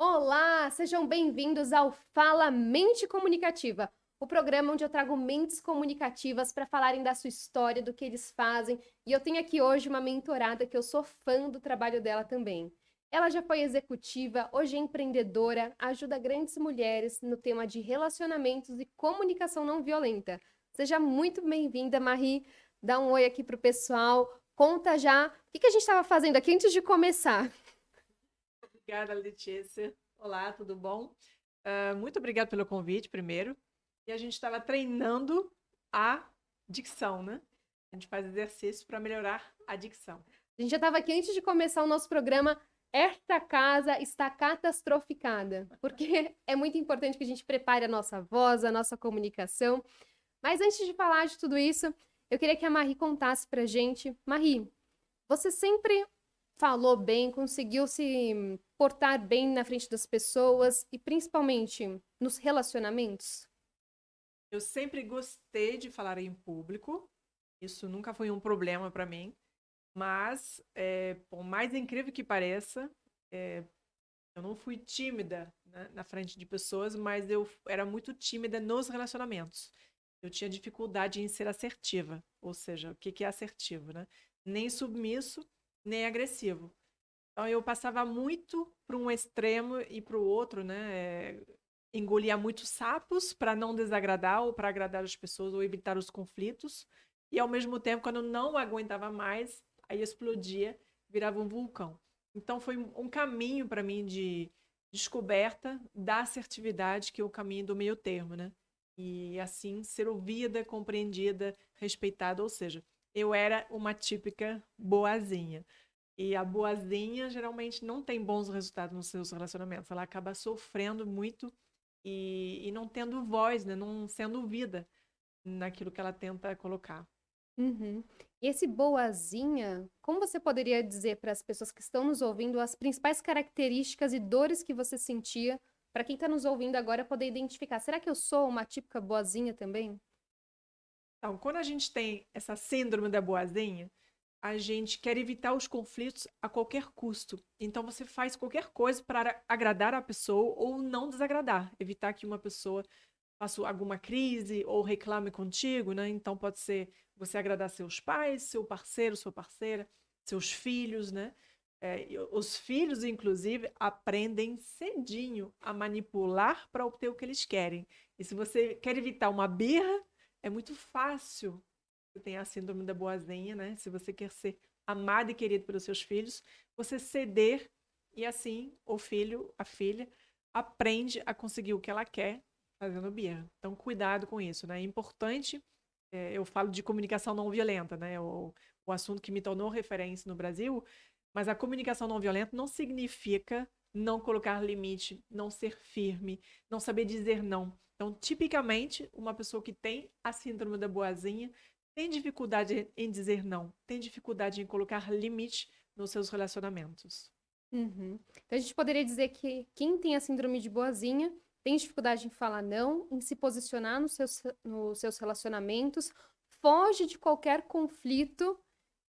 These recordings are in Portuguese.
Olá, sejam bem-vindos ao Fala Mente Comunicativa, o programa onde eu trago mentes comunicativas para falarem da sua história, do que eles fazem. E eu tenho aqui hoje uma mentorada que eu sou fã do trabalho dela também. Ela já foi executiva, hoje é empreendedora, ajuda grandes mulheres no tema de relacionamentos e comunicação não violenta. Seja muito bem-vinda, Marie. Dá um oi aqui pro pessoal. Conta já o que a gente estava fazendo aqui antes de começar. Obrigada, Letícia. Olá, tudo bom? Muito obrigada pelo convite, primeiro. E a gente estava treinando a dicção, né? A gente faz exercício para melhorar a dicção. A gente já estava aqui antes de começar o nosso programa. Esta casa está catastroficada, porque é muito importante que a gente prepare a nossa voz, a nossa comunicação. Mas antes de falar de tudo isso, eu queria que a Marie contasse pra gente. Marie, você sempre falou bem, conseguiu se portar bem na frente das pessoas e principalmente nos relacionamentos? Eu sempre gostei de falar em público. Isso nunca foi um problema para mim. Mas, por mais incrível que pareça, eu não fui tímida, né, na frente de pessoas, mas eu era muito tímida nos relacionamentos. Eu tinha dificuldade em ser assertiva. Ou seja, o que que é assertivo, né? Nem submisso, nem agressivo. Então eu passava muito para um extremo e para o outro, né? Engolia muitos sapos para não desagradar ou para agradar as pessoas ou evitar os conflitos. E ao mesmo tempo, quando eu não aguentava mais, aí explodia, virava um vulcão. Então foi um caminho para mim de descoberta da assertividade, que é o caminho do meio termo, né? E assim ser ouvida, compreendida, respeitada, ou seja, eu era uma típica boazinha. E a boazinha geralmente não tem bons resultados nos seus relacionamentos. Ela acaba sofrendo muito e não tendo voz, né? Não sendo ouvida naquilo que ela tenta colocar. Uhum. E esse boazinha, como você poderia dizer para as pessoas que estão nos ouvindo as principais características e dores que você sentia, para quem está nos ouvindo agora poder identificar? Será que eu sou uma típica boazinha também? Então, quando a gente tem essa síndrome da boazinha, a gente quer evitar os conflitos a qualquer custo. Então, você faz qualquer coisa para agradar a pessoa ou não desagradar, evitar que uma pessoa faça alguma crise ou reclame contigo, né? Então, pode ser você agradar seus pais, seu parceiro, sua parceira, seus filhos, né? Os filhos, inclusive, aprendem cedinho a manipular para obter o que eles querem. E se você quer evitar uma birra, é muito fácil. Você tem a síndrome da boazinha, né? Se você quer ser amado e querido pelos seus filhos, você ceder e assim o filho, a filha, aprende a conseguir o que ela quer fazendo birra. Então, cuidado com isso, né? É importante, eu falo de comunicação não violenta, né? O assunto que me tornou referência no Brasil, mas a comunicação não violenta não significa não colocar limite, não ser firme, não saber dizer não. Então, tipicamente, uma pessoa que tem a síndrome da boazinha tem dificuldade em dizer não, tem dificuldade em colocar limite nos seus relacionamentos. Uhum. Então a gente poderia dizer que quem tem a síndrome de boazinha tem dificuldade em falar não, em se posicionar nos seus relacionamentos, foge de qualquer conflito.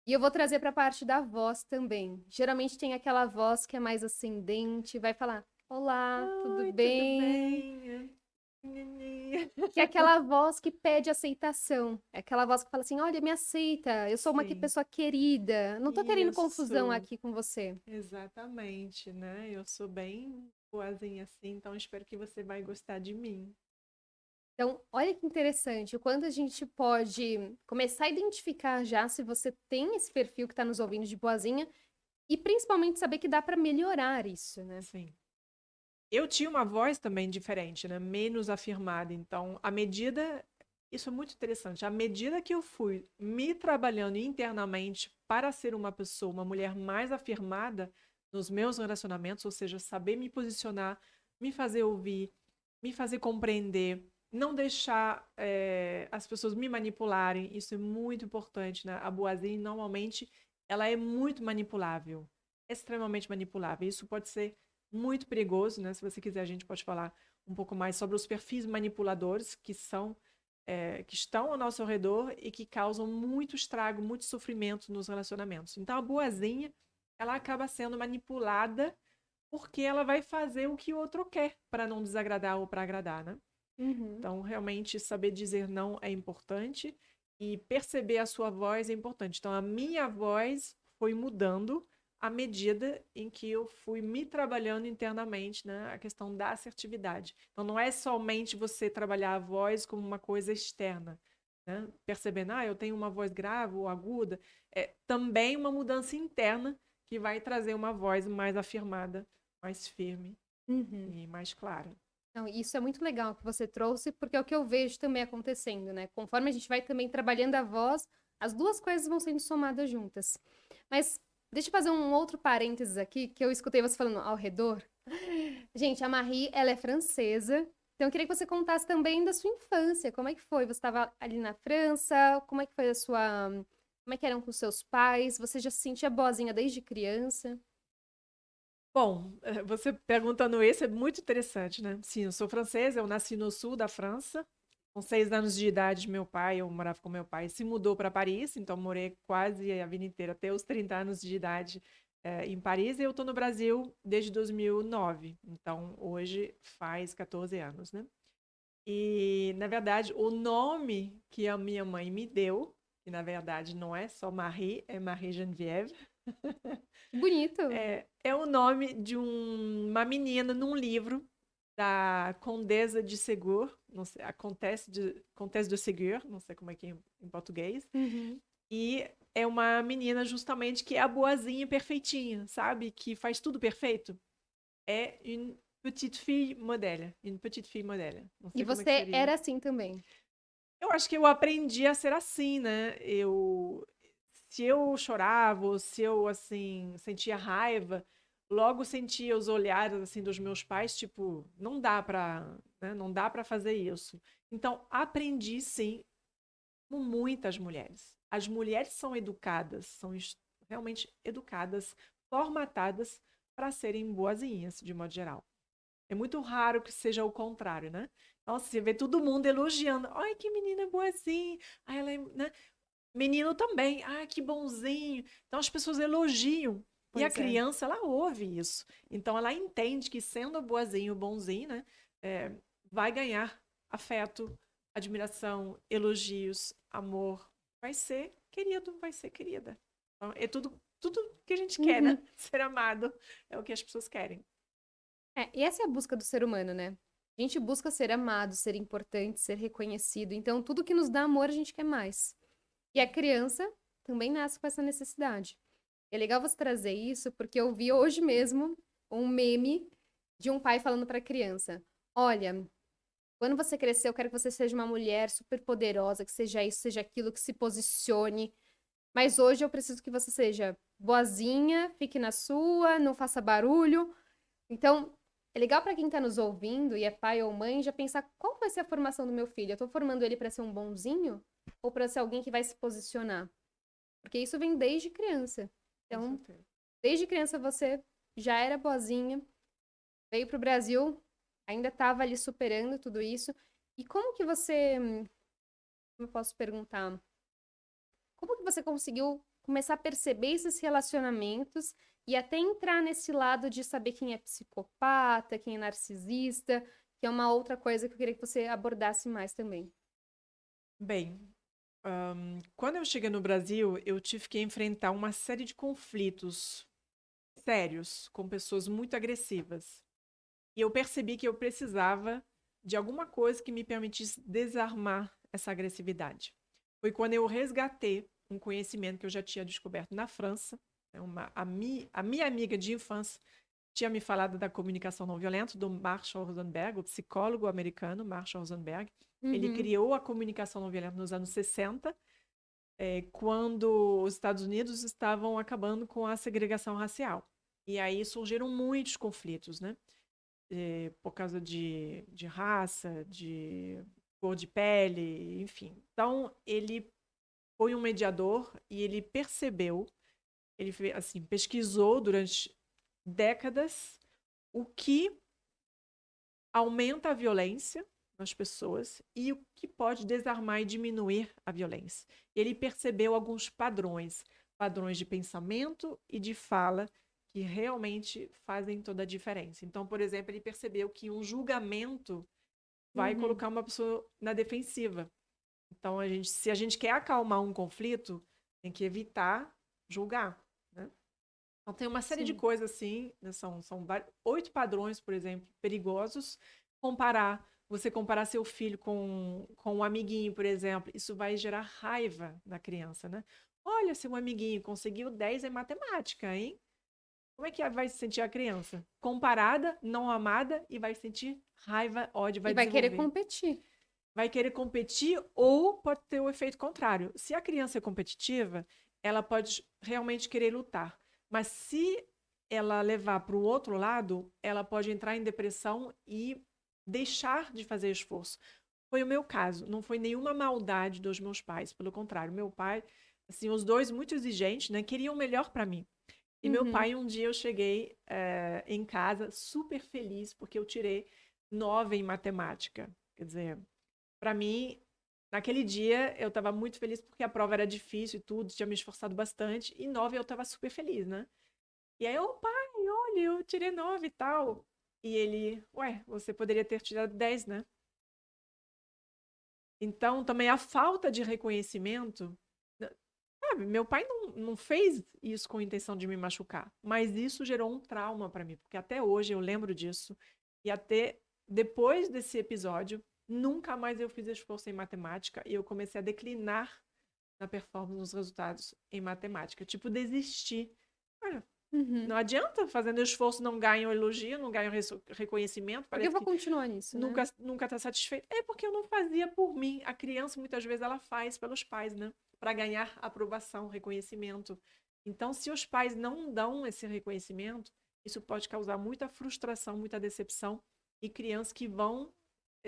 E eu vou trazer para a parte da voz também. Geralmente tem aquela voz que é mais ascendente, vai falar: Olá, tudo Oi, tudo bem? bem? Que é aquela voz que pede aceitação. É aquela voz que fala assim: Olha, me aceita, eu sou uma Sim, pessoa querida, não tô querendo confusão isso, aqui com você. exatamente, né? Eu sou bem boazinha assim, então espero que você vai gostar de mim. Então, olha que interessante, o quanto a gente pode começar a identificar já se você tem esse perfil que está nos ouvindo de boazinha e principalmente saber que dá para melhorar isso, né? Sim. Eu tinha uma voz também diferente, né? Menos afirmada. Então, à medida. Isso é muito interessante. À medida que eu fui me trabalhando internamente para ser uma pessoa, uma mulher mais afirmada nos meus relacionamentos, ou seja, saber me posicionar, me fazer ouvir, me fazer compreender, não deixar as pessoas me manipularem. Isso é muito importante, né? A boazinha, normalmente, ela é muito manipulável, extremamente manipulável. Isso pode ser muito perigoso, né? Se você quiser, a gente pode falar um pouco mais sobre os perfis manipuladores que estão ao nosso redor e que causam muito estrago, muito sofrimento nos relacionamentos. Então, a boazinha, ela acaba sendo manipulada porque ela vai fazer o que o outro quer, para não desagradar ou para agradar, né? Uhum. Então, realmente, saber dizer não é importante e perceber a sua voz é importante. Então, a minha voz foi mudando à medida em que eu fui me trabalhando internamente, né? A questão da assertividade. Então, não é somente você trabalhar a voz como uma coisa externa, né? Percebendo, eu tenho uma voz grave ou aguda, é também uma mudança interna que vai trazer uma voz mais afirmada, mais firme Uhum. e mais clara. Não, isso é muito legal que você trouxe, porque é o que eu vejo também acontecendo, né? Conforme a gente vai também trabalhando a voz, as duas coisas vão sendo somadas juntas. Mas deixa eu fazer um outro parênteses aqui, que eu escutei você falando ao redor. Gente, a Marie, ela é francesa, então eu queria que você contasse também da sua infância. Como é que foi? Você estava ali na França? Como é que foi a sua... Como é que eram com os seus pais? Você já se sentia boazinha desde criança? Bom, você perguntando isso é muito interessante, né? Sim, eu sou francesa, eu nasci no sul da França. Com 6 anos de idade, eu morava com meu pai, se mudou para Paris, então morei quase a vida inteira, até os 30 anos de idade, em Paris. E eu estou no Brasil desde 2009, então hoje faz 14 anos, né? E, na verdade, o nome que a minha mãe me deu, que na verdade não é só Marie, é Marie Geneviève, Que bonito! é o nome de uma menina num livro da Condesa de Ségur, não sei, a Comtesse de Ségur, não sei como é que é em português, Uhum. e é uma menina justamente que é a boazinha perfeitinha, sabe? Que faz tudo perfeito. É une petite fille modèle. Não E sei como é que você seria. era assim também? Eu acho que eu aprendi a ser assim, né? Se eu chorava, ou se eu assim sentia raiva, logo sentia os olhares assim dos meus pais, tipo, não dá para, né? Não dá para fazer isso. Então, aprendi sim com muitas mulheres. As mulheres são educadas, realmente educadas, formatadas para serem boazinhas, de modo geral. É muito raro que seja o contrário, né? Nossa, você vê todo mundo elogiando. Ai, que menina boazinha. Ai, ela é, né? Menino também. Ai, que bonzinho. Então as pessoas elogiam. E a Pois é. criança, ela ouve isso. Então ela entende que sendo boazinho, bonzinho, né? é, vai ganhar afeto, admiração, elogios, amor. Vai ser querido, vai ser querida. Então, é tudo que a gente quer, né? Uhum. Ser amado é o que as pessoas querem. E essa é a busca do ser humano, né? A gente busca ser amado, ser importante, ser reconhecido. Então, tudo que nos dá amor, a gente quer mais. E a criança também nasce com essa necessidade. É legal você trazer isso, porque eu vi hoje mesmo um meme de um pai falando para a criança: Olha, quando você crescer, eu quero que você seja uma mulher super poderosa, que seja isso, seja aquilo, que se posicione. Mas hoje eu preciso que você seja boazinha, fique na sua, não faça barulho. Então, é legal para quem está nos ouvindo e é pai ou mãe já pensar qual vai ser a formação do meu filho. Eu estou formando ele para ser um bonzinho ou para ser alguém que vai se posicionar? Porque isso vem desde criança. Com Então, certeza. desde criança você já era boazinha, veio para o Brasil, ainda estava ali superando tudo isso. E como que você, como eu posso perguntar, como que você conseguiu começar a perceber esses relacionamentos e até entrar nesse lado de saber quem é psicopata, quem é narcisista, que é uma outra coisa que eu queria que você abordasse mais também. Bem, quando eu cheguei no Brasil, eu tive que enfrentar uma série de conflitos sérios com pessoas muito agressivas. E eu percebi que eu precisava de alguma coisa que me permitisse desarmar essa agressividade. Foi quando eu resgatei um conhecimento que eu já tinha descoberto na França. A minha amiga de infância tinha me falado da comunicação não violenta, do Marshall Rosenberg, o psicólogo americano Marshall Rosenberg. Ele Uhum, criou a comunicação não violenta nos anos 60, quando os Estados Unidos estavam acabando com a segregação racial. E aí surgiram muitos conflitos, né? Por causa de raça, de cor de pele, enfim. Então, ele foi um mediador e ele percebeu, assim, pesquisou durante décadas o que aumenta a violência nas pessoas e o que pode desarmar e diminuir a violência. Ele percebeu alguns padrões, padrões de pensamento e de fala que realmente fazem toda a diferença. Então, por exemplo, ele percebeu que um julgamento vai colocar uma pessoa na defensiva. Então, se a gente quer acalmar um conflito, tem que evitar julgar, né? Então, tem uma série de Sim. coisas assim, né? São 8 padrões, por exemplo, perigosos. Você comparar seu filho com um amiguinho, por exemplo, isso vai gerar raiva na criança, né? Olha, seu amiguinho conseguiu 10 em matemática, hein? Como é que vai se sentir a criança? Comparada, não amada e vai sentir raiva, ódio, E vai vai querer desenvolver. competir. Vai querer competir ou pode ter o efeito contrário. Se a criança é competitiva, ela pode realmente querer lutar. Mas se ela levar para o outro lado, ela pode entrar em depressão e deixar de fazer esforço. Foi o meu caso. Não foi nenhuma maldade dos meus pais. Pelo contrário, meu pai, assim, os dois muito exigentes, né, queriam o melhor para mim. E meu pai, um dia eu cheguei em casa super feliz porque eu tirei 9 em matemática. Quer dizer, para mim, naquele dia eu estava muito feliz porque a prova era difícil e tudo, tinha me esforçado bastante. E 9 eu estava super feliz, né? E aí, pai, olha, eu tirei 9 e tal. E ele, ué, você poderia ter tirado 10, né? Então, também a falta de reconhecimento. Sabe, meu pai não fez isso com a intenção de me machucar, mas isso gerou um trauma para mim, porque até hoje eu lembro disso. E até depois desse episódio, nunca mais eu fiz esforço em matemática e eu comecei a declinar na performance nos resultados em matemática. Tipo, desistir. Olha, não adianta, fazendo esforço não ganho elogio, não ganho reconhecimento. Porque eu Parece vou que continuar nisso, né? nunca tá satisfeito. É porque eu não fazia por mim. A criança, muitas vezes, ela faz pelos pais, né? Para ganhar aprovação, reconhecimento. Então, se os pais não dão esse reconhecimento, isso pode causar muita frustração, muita decepção e crianças que vão,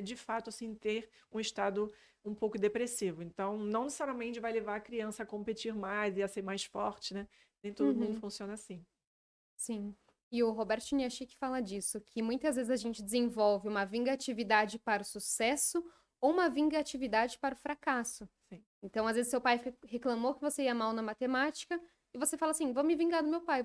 de fato, assim, ter um estado um pouco depressivo. Então, não necessariamente vai levar a criança a competir mais e a ser mais forte, né? Nem todo mundo funciona assim. Sim. E o Roberto Chiniachik fala disso, que muitas vezes a gente desenvolve uma vingatividade para o sucesso ou uma vingatividade para o fracasso. Sim. Então, às vezes, seu pai reclamou que você ia mal na matemática e você fala assim: vou me vingar do meu pai,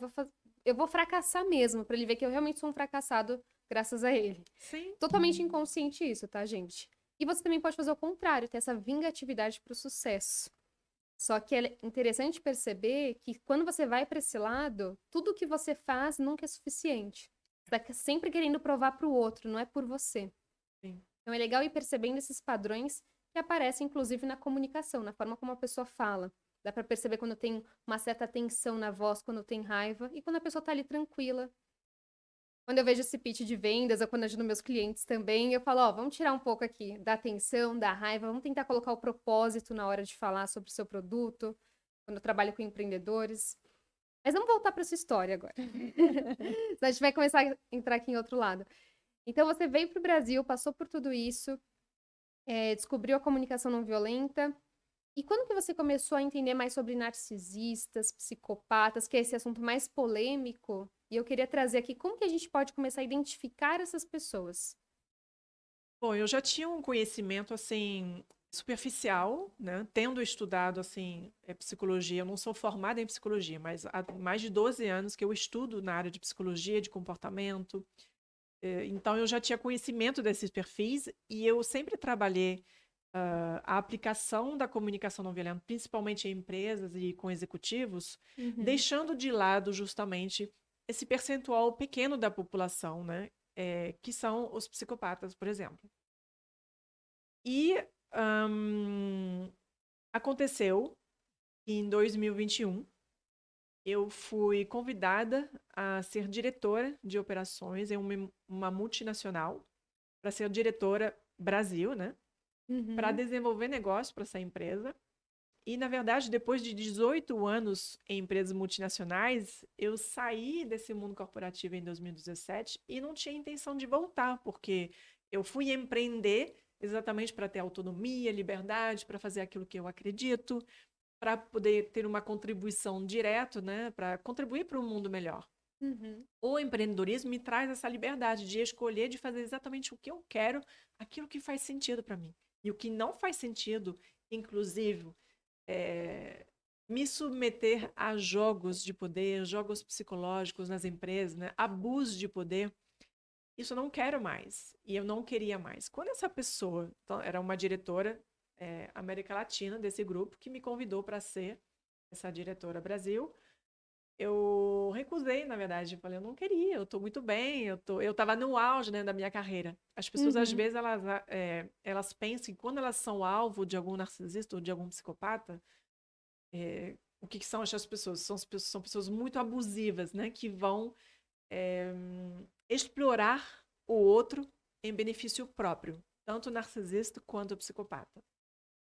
eu vou fracassar mesmo, para ele ver que eu realmente sou um fracassado graças a ele. Sim. Totalmente inconsciente isso, tá, gente? E você também pode fazer o contrário, ter essa vingatividade para o sucesso. Só que é interessante perceber que quando você vai para esse lado, tudo que você faz nunca é suficiente. Você está sempre querendo provar para o outro, não é por você. Sim. Então é legal ir percebendo esses padrões que aparecem, inclusive, na comunicação, na forma como a pessoa fala. Dá para perceber quando tem uma certa tensão na voz, quando tem raiva, e quando a pessoa tá ali tranquila. Quando eu vejo esse pitch de vendas, ou quando eu ajudo meus clientes também, eu falo, ó, vamos tirar um pouco aqui da tensão, da raiva, vamos tentar colocar o propósito na hora de falar sobre o seu produto, quando eu trabalho com empreendedores. Mas vamos voltar para sua história agora. Senão a gente vai começar a entrar aqui em outro lado. Então, você veio para o Brasil, passou por tudo isso, descobriu a comunicação não violenta. E quando que você começou a entender mais sobre narcisistas, psicopatas, que é esse assunto mais polêmico? E eu queria trazer aqui como que a gente pode começar a identificar essas pessoas. Bom, eu já tinha um conhecimento assim superficial, né? Tendo estudado assim psicologia, eu não sou formada em psicologia, mas há mais de 12 anos que eu estudo na área de psicologia de comportamento. Então eu já tinha conhecimento desses perfis e eu sempre trabalhei a aplicação da comunicação não violenta, principalmente em empresas e com executivos, deixando de lado justamente esse percentual pequeno da população, né? Que são os psicopatas, por exemplo. E aconteceu que em 2021 eu fui convidada a ser diretora de operações em uma multinacional, para ser diretora Brasil, né? Para desenvolver negócio para essa empresa. E, na verdade, depois de 18 anos em empresas multinacionais, eu saí desse mundo corporativo em 2017 e não tinha intenção de voltar, porque eu fui empreender exatamente para ter autonomia, liberdade, para fazer aquilo que eu acredito, para poder ter uma contribuição direta, né, para contribuir para um mundo melhor. O empreendedorismo me traz essa liberdade de escolher, de fazer exatamente o que eu quero, aquilo que faz sentido para mim. E o que não faz sentido, inclusive, me submeter a jogos de poder, jogos psicológicos nas empresas, né? Abuso de poder, isso eu não quero mais. E eu não queria mais. Quando essa pessoa, então, era uma diretora América Latina desse grupo, que me convidou para ser essa diretora Brasil, eu recusei, na verdade. Eu falei, eu não queria, eu estou muito bem, eu estava no auge, né, da minha carreira. As pessoas, às Uhum. vezes, elas pensam que quando elas são alvo de algum narcisista ou de algum psicopata, o que são essas pessoas? São pessoas muito abusivas, né? Que vão explorar o outro em benefício próprio, tanto o narcisista quanto o psicopata.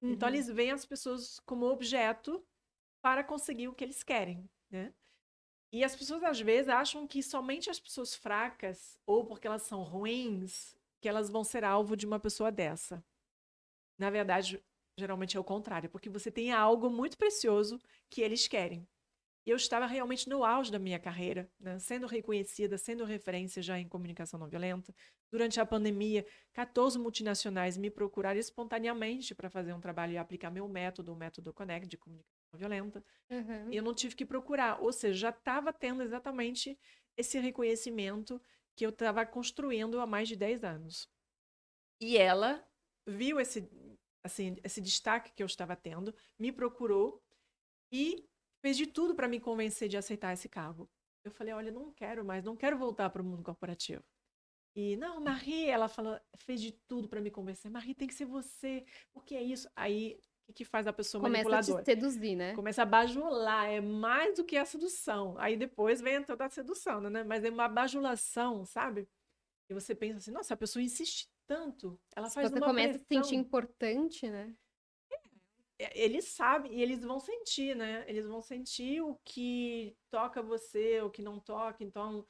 Então, Uhum. eles veem as pessoas como objeto para conseguir o que eles querem, né? E as pessoas, às vezes, acham que somente as pessoas fracas, ou porque elas são ruins, que elas vão ser alvo de uma pessoa dessa. Na verdade, geralmente é o contrário, porque você tem algo muito precioso que eles querem. E eu estava realmente no auge da minha carreira, né? Sendo reconhecida, sendo referência já em comunicação não violenta. Durante a pandemia, 14 multinacionais me procuraram espontaneamente para fazer um trabalho e aplicar meu método, o método Connect de comunicação não violenta. E Uhum. eu não tive que procurar, ou seja, já estava tendo exatamente esse reconhecimento que eu estava construindo há mais de 10 anos. E ela viu esse destaque que eu estava tendo, me procurou e fez de tudo para me convencer de aceitar esse cargo. Eu falei, olha, não quero mais, não quero voltar para o mundo corporativo. E, não, Marie, ela falou, fez de tudo para me convencer. Marie, tem que ser você, porque é isso. Aí, o que faz a pessoa Começa a te manipuladora? seduzir, né? Começa a bajular, é mais do que a sedução. Aí depois vem toda a sedução, né? Mas é uma bajulação, sabe? E você pensa assim, nossa, a pessoa insiste tanto, ela Se faz você uma começa a se sentir pressão. importante, né? Eles sabem e eles vão sentir, né? Eles vão sentir o que toca você, o que não toca, então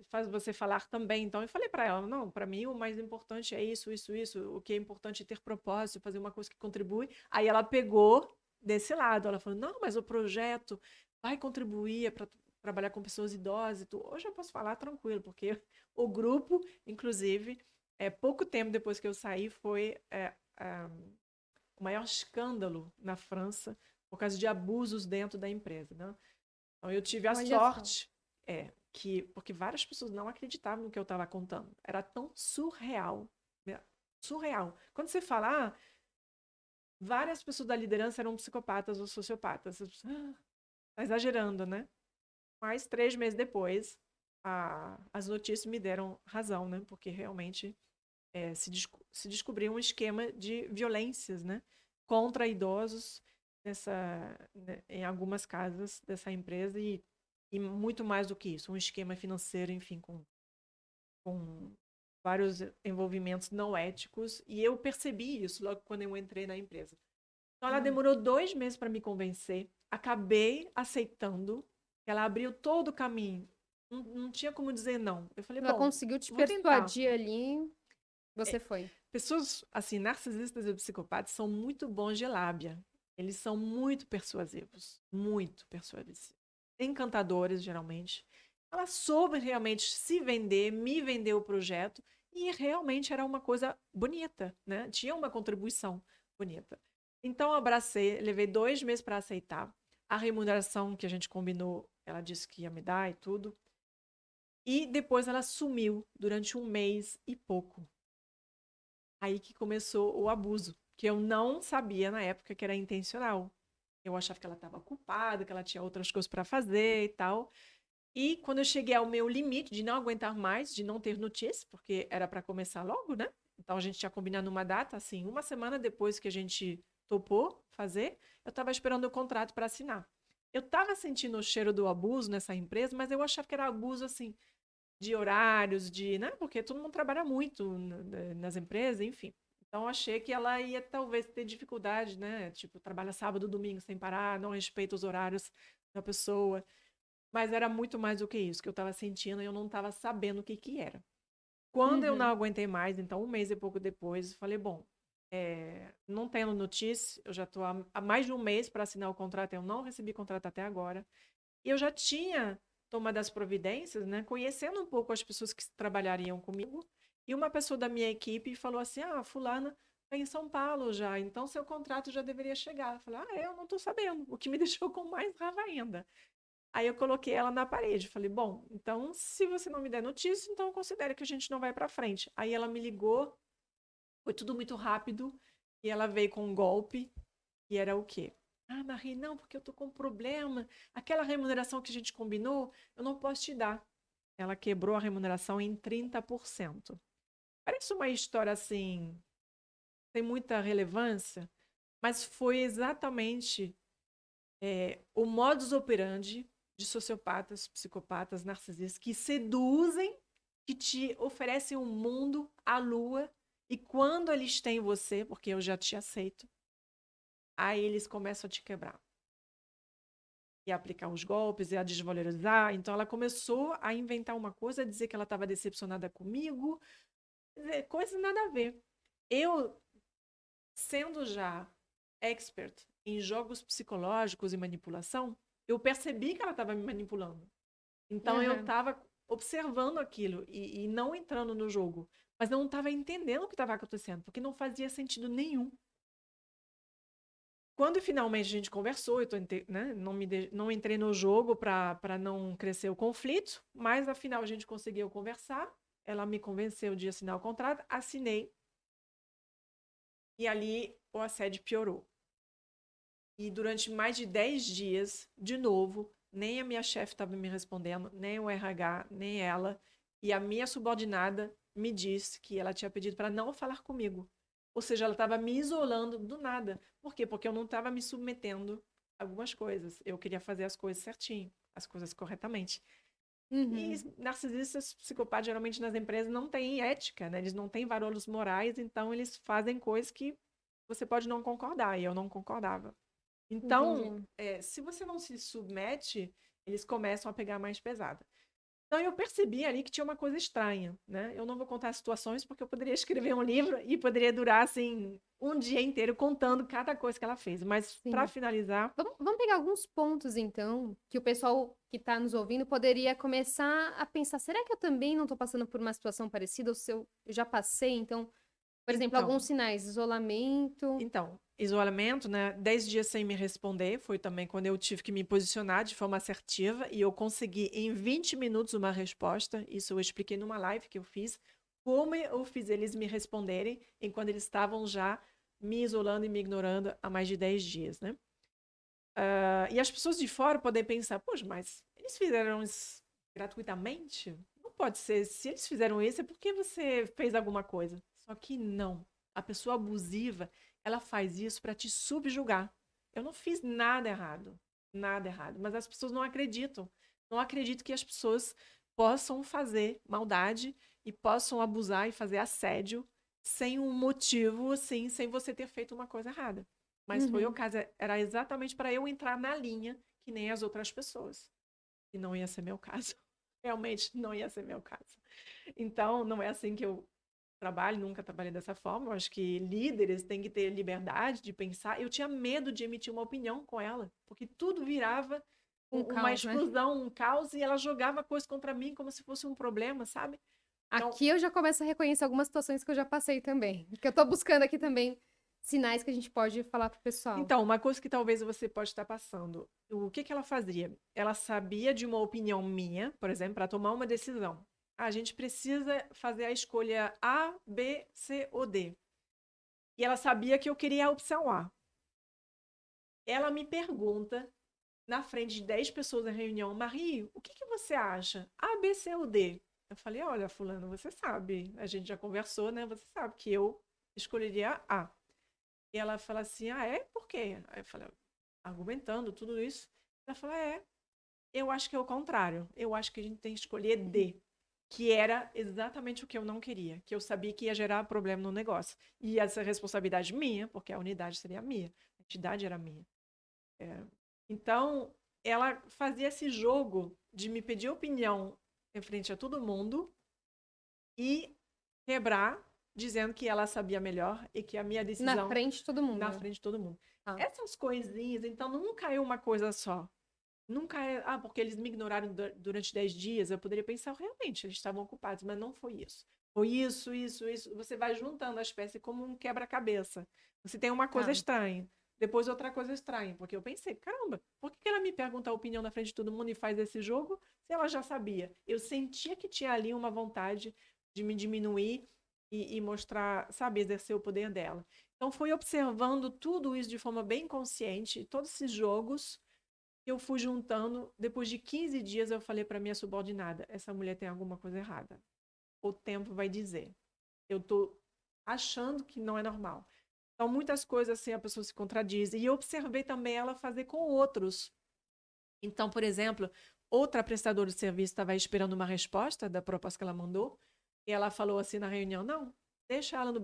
faz você falar também. Então eu falei para ela, não, para mim o mais importante é isso, isso, isso. O que é importante é ter propósito, fazer uma coisa que contribui. Aí ela pegou desse lado, ela falou, não, mas o projeto vai contribuir para trabalhar com pessoas idosas e tudo. Hoje eu posso falar tranquilo, porque o grupo, inclusive, pouco tempo depois que eu saí, foi o maior escândalo na França por causa de abusos dentro da empresa, né? Então eu tive a Olha só. sorte porque várias pessoas não acreditavam no que eu estava contando. Era tão surreal, né? Surreal. Quando você fala, várias pessoas da liderança eram psicopatas ou sociopatas. Você pensa, tá exagerando, né? Mas 3 meses depois, as notícias me deram razão, né? Porque realmente se descobriu um esquema de violências, né, contra idosos em algumas casas dessa empresa e muito mais do que isso, um esquema financeiro, enfim, com vários envolvimentos não éticos. E eu percebi isso logo quando eu entrei na empresa. Então, ela Hum. demorou 2 meses para me convencer. Acabei aceitando. Ela abriu todo o caminho. Não, não tinha como dizer não. Eu falei, Ela bom, conseguiu te vou tentar. persuadir ali, você foi. Pessoas, assim, narcisistas e psicopatas são muito bons de lábia. Eles são muito persuasivos. Muito persuasivos. Encantadores, geralmente. Ela soube realmente se vender, me vender o projeto, e realmente era uma coisa bonita, né? Tinha uma contribuição bonita. Então, eu abracei, levei 2 meses para aceitar. A remuneração que a gente combinou, ela disse que ia me dar e tudo. E depois ela sumiu durante 1 mês e pouco. Aí que começou o abuso, que eu não sabia na época que era intencional. Eu achava que ela estava culpada, que ela tinha outras coisas para fazer e tal. E quando eu cheguei ao meu limite de não aguentar mais, de não ter notícia, porque era para começar logo, né? Então a gente tinha combinado uma data, assim, uma semana depois que a gente topou fazer, eu estava esperando o contrato para assinar. Eu estava sentindo o cheiro do abuso nessa empresa, mas eu achava que era abuso, assim, de horários, né? Porque todo mundo trabalha muito nas empresas, enfim. Então, achei que ela ia talvez ter dificuldade, né? Tipo, trabalha sábado, domingo sem parar, não respeita os horários da pessoa. Mas era muito mais do que isso que eu estava sentindo e eu não estava sabendo o que que era. Quando eu não Uhum. aguentei mais, então 1 mês e pouco depois, falei, bom, não tendo notícia, eu já estou há mais de 1 mês para assinar o contrato, eu não recebi contrato até agora. E eu já tinha tomado as providências, né, conhecendo um pouco as pessoas que trabalhariam comigo. E uma pessoa da minha equipe falou assim: fulana tá em São Paulo já, então seu contrato já deveria chegar. Eu falei, eu não tô sabendo, o que me deixou com mais raiva ainda. Aí eu coloquei ela na parede, falei, bom, então se você não me der notícia, então considere que a gente não vai para frente. Aí ela me ligou, foi tudo muito rápido, e ela veio com um golpe, e era o quê? Ah, Marie, não, porque eu tô com um problema, aquela remuneração que a gente combinou, eu não posso te dar. Ela quebrou a remuneração em 30%. Parece uma história assim, tem muita relevância, mas foi exatamente o modus operandi de sociopatas, psicopatas, narcisistas que seduzem, que te oferecem um mundo, a lua, e quando eles têm você, porque eu já te aceito, aí eles começam a te quebrar. E a aplicar os golpes, e a desvalorizar. Então ela começou a inventar uma coisa, a dizer que ela estava decepcionada comigo, coisa nada a ver. Eu, sendo já expert em jogos psicológicos e manipulação, eu percebi que ela estava me manipulando. Então eu Aham. estava observando aquilo e não entrando no jogo, mas não estava entendendo o que estava acontecendo, porque não fazia sentido nenhum. Quando finalmente a gente conversou, né, não entrei no jogo para não crescer o conflito, mas afinal a gente conseguiu conversar. Ela me convenceu de assinar o contrato, assinei e ali o assédio piorou. E durante mais de 10 dias, de novo, nem a minha chefe estava me respondendo, nem o RH, nem ela. E a minha subordinada me disse que ela tinha pedido para não falar comigo. Ou seja, ela estava me isolando do nada. Por quê? Porque eu não estava me submetendo a algumas coisas. Eu queria fazer as coisas certinho, as coisas corretamente. E Uhum. narcisistas, psicopatas, geralmente nas empresas não têm ética, né? Eles não têm valores morais, então eles fazem coisas que você pode não concordar, e eu não concordava. Então, Entendi. se você não se submete, eles começam a pegar mais pesada. Então, eu percebi ali que tinha uma coisa estranha, né? Eu não vou contar as situações, porque eu poderia escrever um livro e poderia durar, assim, um dia inteiro contando cada coisa que ela fez. Mas, para Sim. finalizar, Vamos pegar alguns pontos, então, que o pessoal que está nos ouvindo poderia começar a pensar: será que eu também não estou passando por uma situação parecida? Ou se eu já passei? Então, por exemplo, alguns então, sinais: isolamento. isolamento, né? 10 dias sem me responder, foi também quando eu tive que me posicionar de forma assertiva e eu consegui em 20 minutos uma resposta. Isso eu expliquei numa live que eu fiz, como eu fiz eles me responderem enquanto eles estavam já me isolando e me ignorando há mais de 10 dias, né? E as pessoas de fora podem pensar, poxa, mas eles fizeram isso gratuitamente? Não pode ser. Se eles fizeram isso, é porque você fez alguma coisa. Só que não. A pessoa abusiva, ela faz isso para te subjugar. Eu não fiz nada errado. Nada errado. Mas as pessoas não acreditam. Não acreditam que as pessoas possam fazer maldade e possam abusar e fazer assédio sem um motivo, assim, sem você ter feito uma coisa errada. Mas foi o Uhum. caso, era exatamente para eu entrar na linha que nem as outras pessoas. E não ia ser meu caso. Realmente não ia ser meu caso. Então, não é assim que eu trabalho, nunca trabalhei dessa forma. Eu acho que líderes têm que ter liberdade de pensar. Eu tinha medo de emitir uma opinião com ela, porque tudo virava Um uma caos, né? explosão, um caos, e ela jogava coisas contra mim como se fosse um problema, sabe? Então, Aqui eu já começo a reconhecer algumas situações que eu já passei também. Que eu tô buscando aqui também sinais que a gente pode falar pro pessoal. Então, uma coisa que talvez você pode estar passando. O que que ela fazia? Ela sabia de uma opinião minha, por exemplo, para tomar uma decisão. A gente precisa fazer a escolha A, B, C ou D. E ela sabia que eu queria a opção A. Ela me pergunta, na frente de 10 pessoas na reunião, Marie, o que que você acha? A, B, C ou D? Eu falei, olha, fulano, você sabe, a gente já conversou, né? Você sabe que eu escolheria A. E ela fala assim, é? Por quê? Aí eu falei, argumentando tudo isso. Ela fala, eu acho que é o contrário. Eu acho que a gente tem que escolher D, que era exatamente o que eu não queria, que eu sabia que ia gerar problema no negócio. E essa responsabilidade minha, porque a unidade seria minha, a entidade era minha. É. Então, ela fazia esse jogo de me pedir opinião em frente a todo mundo e quebrar, dizendo que ela sabia melhor e que a minha Na decisão frente de todo mundo, na né? frente de todo mundo. Tá. Essas coisinhas, então nunca é uma coisa só. Nunca é, porque eles me ignoraram durante 10 dias, eu poderia pensar, realmente, eles estavam ocupados, mas não foi isso. Ou isso. Você vai juntando as peças como um quebra-cabeça. Você tem uma coisa Tá. estranha, depois outra coisa estranha. Porque eu pensei, caramba, por que ela me pergunta a opinião na frente de todo mundo e faz esse jogo se ela já sabia? Eu sentia que tinha ali uma vontade de me diminuir e mostrar, sabe, exercer o poder dela. Então, foi observando tudo isso de forma bem consciente, todos esses jogos que eu fui juntando. Depois de 15 dias, eu falei para minha subordinada: essa mulher tem alguma coisa errada. O tempo vai dizer. Eu tô achando que não é normal. Então, muitas coisas assim a pessoa se contradiz. E eu observei também ela fazer com outros. Então, por exemplo, outra prestadora de serviço estava esperando uma resposta da proposta que ela mandou. E ela falou assim na reunião: não, deixa ela no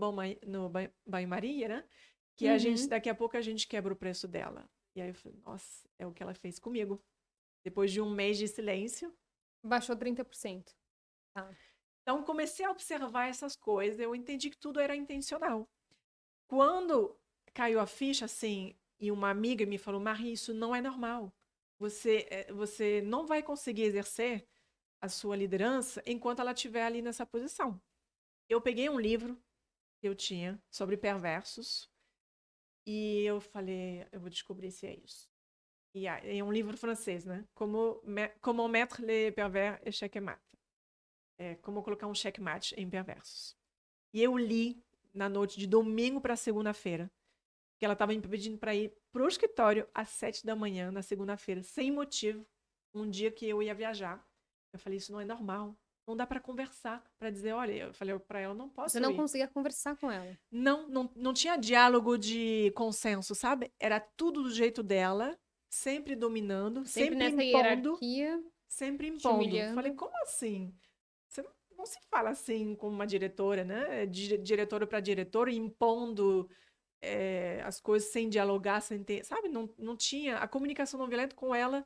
banho-maria, né? Que a gente, Uhum. daqui a pouco a gente quebra o preço dela. E aí eu falei: nossa, é o que ela fez comigo. Depois de um mês de silêncio. Baixou 30%. Tá. Então, comecei a observar essas coisas. Eu entendi que tudo era intencional. Quando caiu a ficha, assim, e uma amiga me falou: Marie, isso não é normal. Você não vai conseguir exercer a sua liderança enquanto ela estiver ali nessa posição. Eu peguei um livro que eu tinha sobre perversos e eu falei: eu vou descobrir se é isso. E é um livro francês, né? Como mettre les pervers et checkmate. É, como colocar um checkmate em perversos. E eu li na noite de domingo para segunda-feira, que ela estava me pedindo para ir pro escritório às 7 da manhã na segunda-feira, sem motivo, um dia que eu ia viajar. Eu falei: isso não é normal. Não dá para conversar, para dizer: olha, eu falei para ela: não Você posso não ir. conseguia conversar com ela. Não tinha diálogo de consenso, sabe? Era tudo do jeito dela, sempre dominando, Sempre nessa hierarquia, sempre te impondo. Falei: humilhando. como assim? Você não se fala assim com uma diretora, né? Diretora para diretora, impondo as coisas sem dialogar, sem ter, sabe? Não tinha. A comunicação não violenta com ela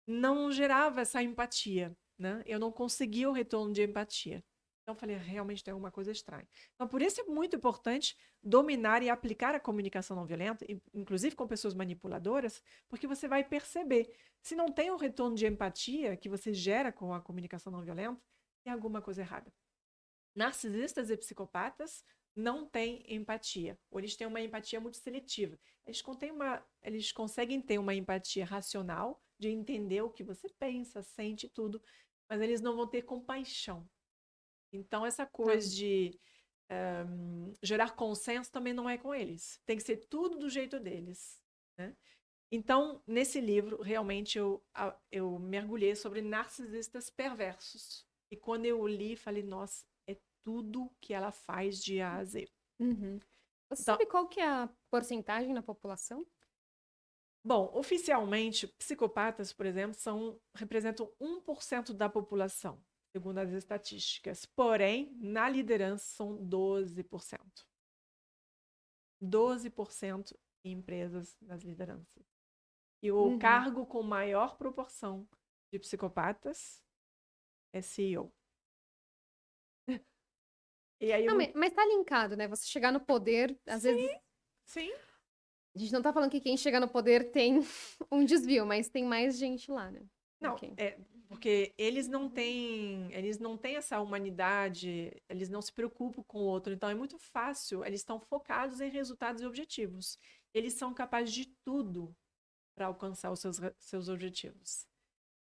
não gerava essa empatia, né? Eu não conseguia o retorno de empatia. Então, eu falei: realmente tem alguma coisa estranha. Então, por isso é muito importante dominar e aplicar a comunicação não violenta, inclusive com pessoas manipuladoras, porque você vai perceber. Se não tem o retorno de empatia que você gera com a comunicação não violenta, tem alguma coisa errada. Narcisistas e psicopatas não têm empatia, ou eles têm uma empatia muito seletiva. Eles conseguem ter uma empatia racional, de entender o que você pensa, sente tudo, mas eles não vão ter compaixão. Então, essa Tá. coisa de gerar consenso também não é com eles. Tem que ser tudo do jeito deles, né? Então, nesse livro, realmente eu mergulhei sobre narcisistas perversos. E quando eu li, falei: nossa, é tudo que ela faz de A a Z. Uhum. Você Então, sabe qual que é a porcentagem na população? bom, oficialmente, psicopatas, por exemplo, representam 1% da população, segundo as estatísticas. Porém, na liderança são 12%. 12% em empresas nas lideranças. E o Uhum. cargo com maior proporção de psicopatas é CEO. E aí, Não, mas tá linkado, né? Você chegar no poder, às vezes. sim, sim. A gente não tá falando que quem chega no poder tem um desvio, mas tem mais gente lá, né? Não, Ok. porque eles não têm essa humanidade, eles não se preocupam com o outro, então é muito fácil, eles estão focados em resultados e objetivos. Eles são capazes de tudo para alcançar os seus objetivos.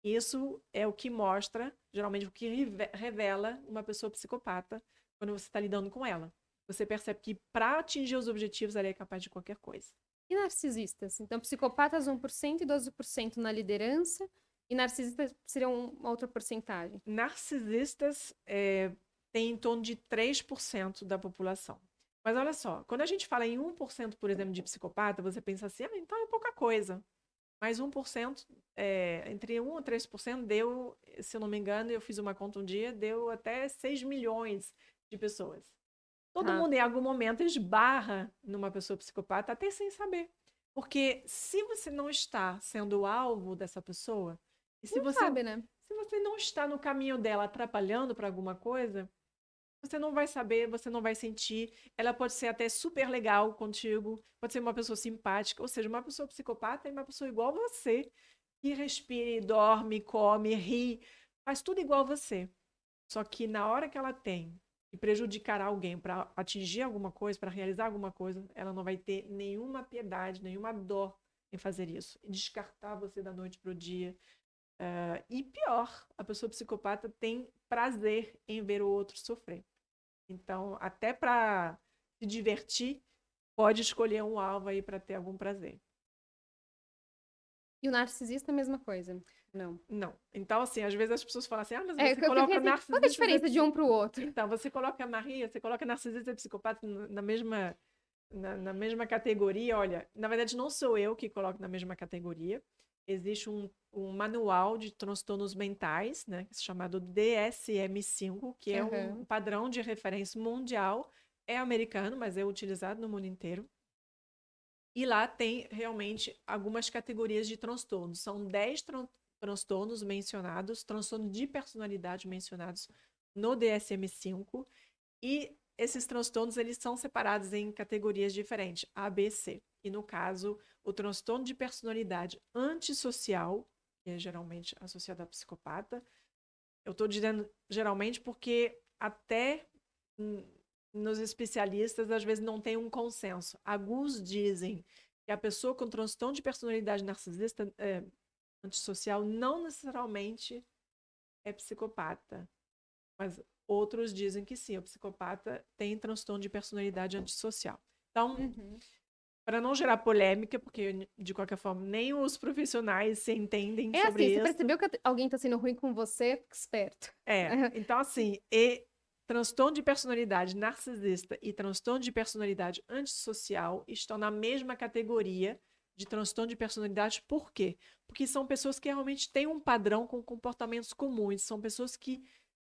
Isso é o que mostra, geralmente, o que revela uma pessoa psicopata quando você está lidando com ela. Você percebe que para atingir os objetivos ela é capaz de qualquer coisa. E narcisistas? Então, psicopatas 1% e 12% na liderança, e narcisistas seriam uma outra porcentagem. Narcisistas têm em torno de 3% da população. Mas olha só, quando a gente fala em 1%, por exemplo, de psicopata, você pensa assim: ah, então é pouca coisa. Mas 1%, entre 1% e 3% deu, se eu não me engano, eu fiz uma conta um dia, deu até 6 milhões de pessoas. Todo Tá. mundo, em algum momento, esbarra numa pessoa psicopata, até sem saber. Porque se você não está sendo o alvo dessa pessoa, e se Não você, sabe, né? se você não está no caminho dela atrapalhando para alguma coisa, você não vai saber, você não vai sentir. Ela pode ser até super legal contigo, pode ser uma pessoa simpática, ou seja, uma pessoa psicopata e uma pessoa igual a você, que respira, dorme, come, ri, faz tudo igual a você. Só que na hora que ela tem e prejudicar alguém para atingir alguma coisa, para realizar alguma coisa, ela não vai ter nenhuma piedade, nenhuma dó em fazer isso. E descartar você da noite para o dia. E pior, a pessoa psicopata tem prazer em ver o outro sofrer. Então, até para se divertir, pode escolher um alvo aí para ter algum prazer. E o narcisista é a mesma coisa. Não. Não. Então, assim, às vezes as pessoas falam assim, mas É, você eu coloca pensei assim, qual que é a narcisista... diferença de um pro outro? Então, você coloca Maria, você coloca narcisista e psicopata na mesma categoria. Olha, na verdade, não sou eu que coloco na mesma categoria. Existe um manual de transtornos mentais, né, chamado DSM-5, que é um padrão de referência mundial. É americano, mas é utilizado no mundo inteiro. E lá tem realmente algumas categorias de transtornos. São 10 transtornos mencionados, transtornos de personalidade mencionados no DSM-5. E esses transtornos eles são separados em categorias diferentes, A, B, C. E no caso, o transtorno de personalidade antissocial, que é geralmente associado a psicopata, eu estou dizendo geralmente porque até nos especialistas às vezes não tem um consenso. Alguns dizem que a pessoa com transtorno de personalidade narcisista antissocial não necessariamente é psicopata, mas outros dizem que sim, o psicopata tem transtorno de personalidade antissocial. Então, para não gerar polêmica, porque de qualquer forma nem os profissionais se entendem sobre assim, isso. você percebeu que alguém tá sendo ruim com você, fica esperto. Então assim, transtorno de personalidade narcisista e transtorno de personalidade antissocial estão na mesma categoria de transtorno de personalidade. Por quê? Porque são pessoas que realmente têm um padrão com comportamentos comuns, são pessoas que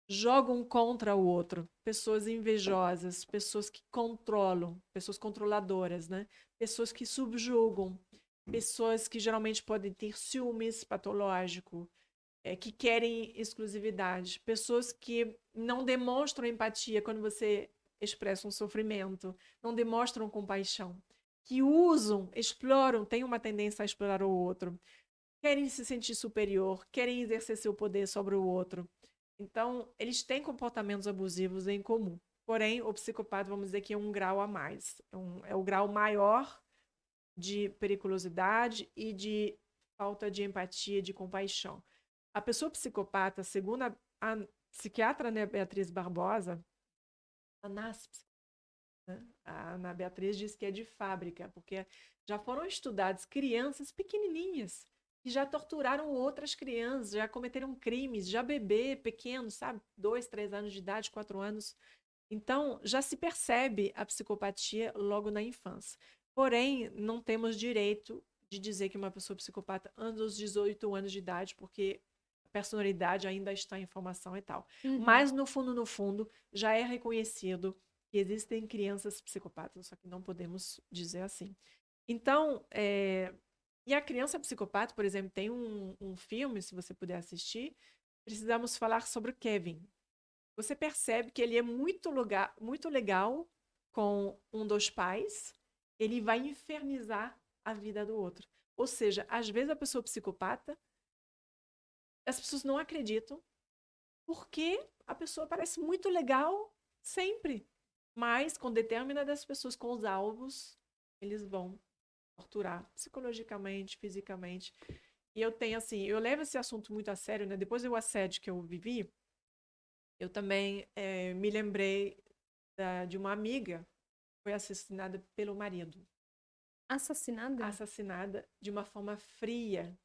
jogam contra o outro, pessoas invejosas, pessoas que controlam, pessoas controladoras, né? Pessoas que subjugam, pessoas que geralmente podem ter ciúmes patológico, que querem exclusividade, pessoas que não demonstram empatia quando você expressa um sofrimento, não demonstram compaixão, que usam, exploram, têm uma tendência a explorar o outro, querem se sentir superior, querem exercer seu poder sobre o outro. Então, eles têm comportamentos abusivos em comum. Porém, o psicopata, vamos dizer que é um grau a mais. É o grau maior de periculosidade e de falta de empatia, de compaixão. A pessoa psicopata, segundo a psiquiatra, né, Beatriz Barbosa, a NASP, né? A Ana Beatriz diz que é de fábrica, porque já foram estudadas crianças pequenininhas que já torturaram outras crianças, já cometeram crimes, já bebê pequeno, sabe? 2, 3 anos de idade, 4 anos. Então, já se percebe a psicopatia logo na infância. Porém, não temos direito de dizer que uma pessoa psicopata anda aos 18 anos de idade, porque a personalidade ainda está em formação e tal. Mas, no fundo, já é reconhecido que existem crianças psicopatas, só que não podemos dizer assim. Então, e a criança psicopata, por exemplo, tem um filme, se você puder assistir, precisamos falar sobre o Kevin. Você percebe que ele é muito legal com um dos pais, ele vai infernizar a vida do outro. Ou seja, às vezes a pessoa psicopata, as pessoas não acreditam, porque a pessoa parece muito legal sempre. Mas com determinadas pessoas, com os alvos, eles vão torturar psicologicamente, fisicamente. E eu tenho assim, eu levo esse assunto muito a sério, né? Depois do assédio que eu vivi, eu também me lembrei de uma amiga que foi assassinada pelo marido. Assassinada? Assassinada de uma forma fria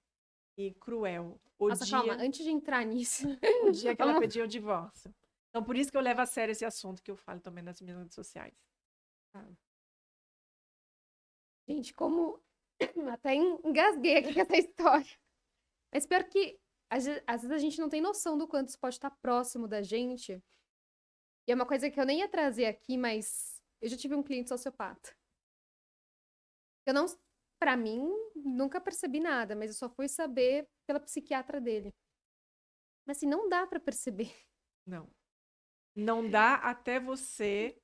e cruel. Nossa, calma, antes de entrar nisso. O dia que ela pediu o divórcio. Então, por isso que eu levo a sério esse assunto que eu falo também nas minhas redes sociais. Gente, como até engasguei aqui com essa história. Mas pior que às vezes a gente não tem noção do quanto isso pode estar próximo da gente. E é uma coisa que eu nem ia trazer aqui, mas eu já tive um cliente sociopata. Eu não, pra mim, nunca percebi nada, mas eu só fui saber pela psiquiatra dele. Mas assim, não dá pra perceber. Não. Não dá até você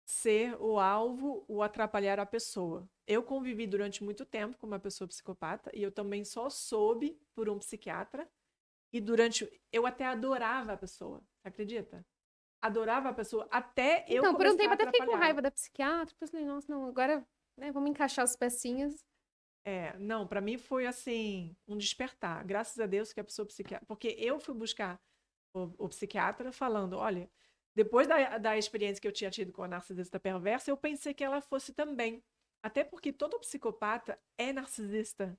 ser o alvo, o atrapalhar a pessoa. Eu convivi durante muito tempo com uma pessoa psicopata e eu também só soube por um psiquiatra. E eu até adorava a pessoa, você acredita? adorava a pessoa, até eu Então, por um começar tempo a até fiquei com atrapalhar. raiva da psiquiatra, depois falei, nossa, não, agora, né, vamos encaixar as pecinhas. Não, pra mim foi assim, um despertar. Graças a Deus que a pessoa psiquiatra. Porque eu fui buscar o psiquiatra falando: olha, depois da experiência que eu tinha tido com a narcisista perversa, eu pensei que ela fosse também. Até porque todo psicopata é narcisista.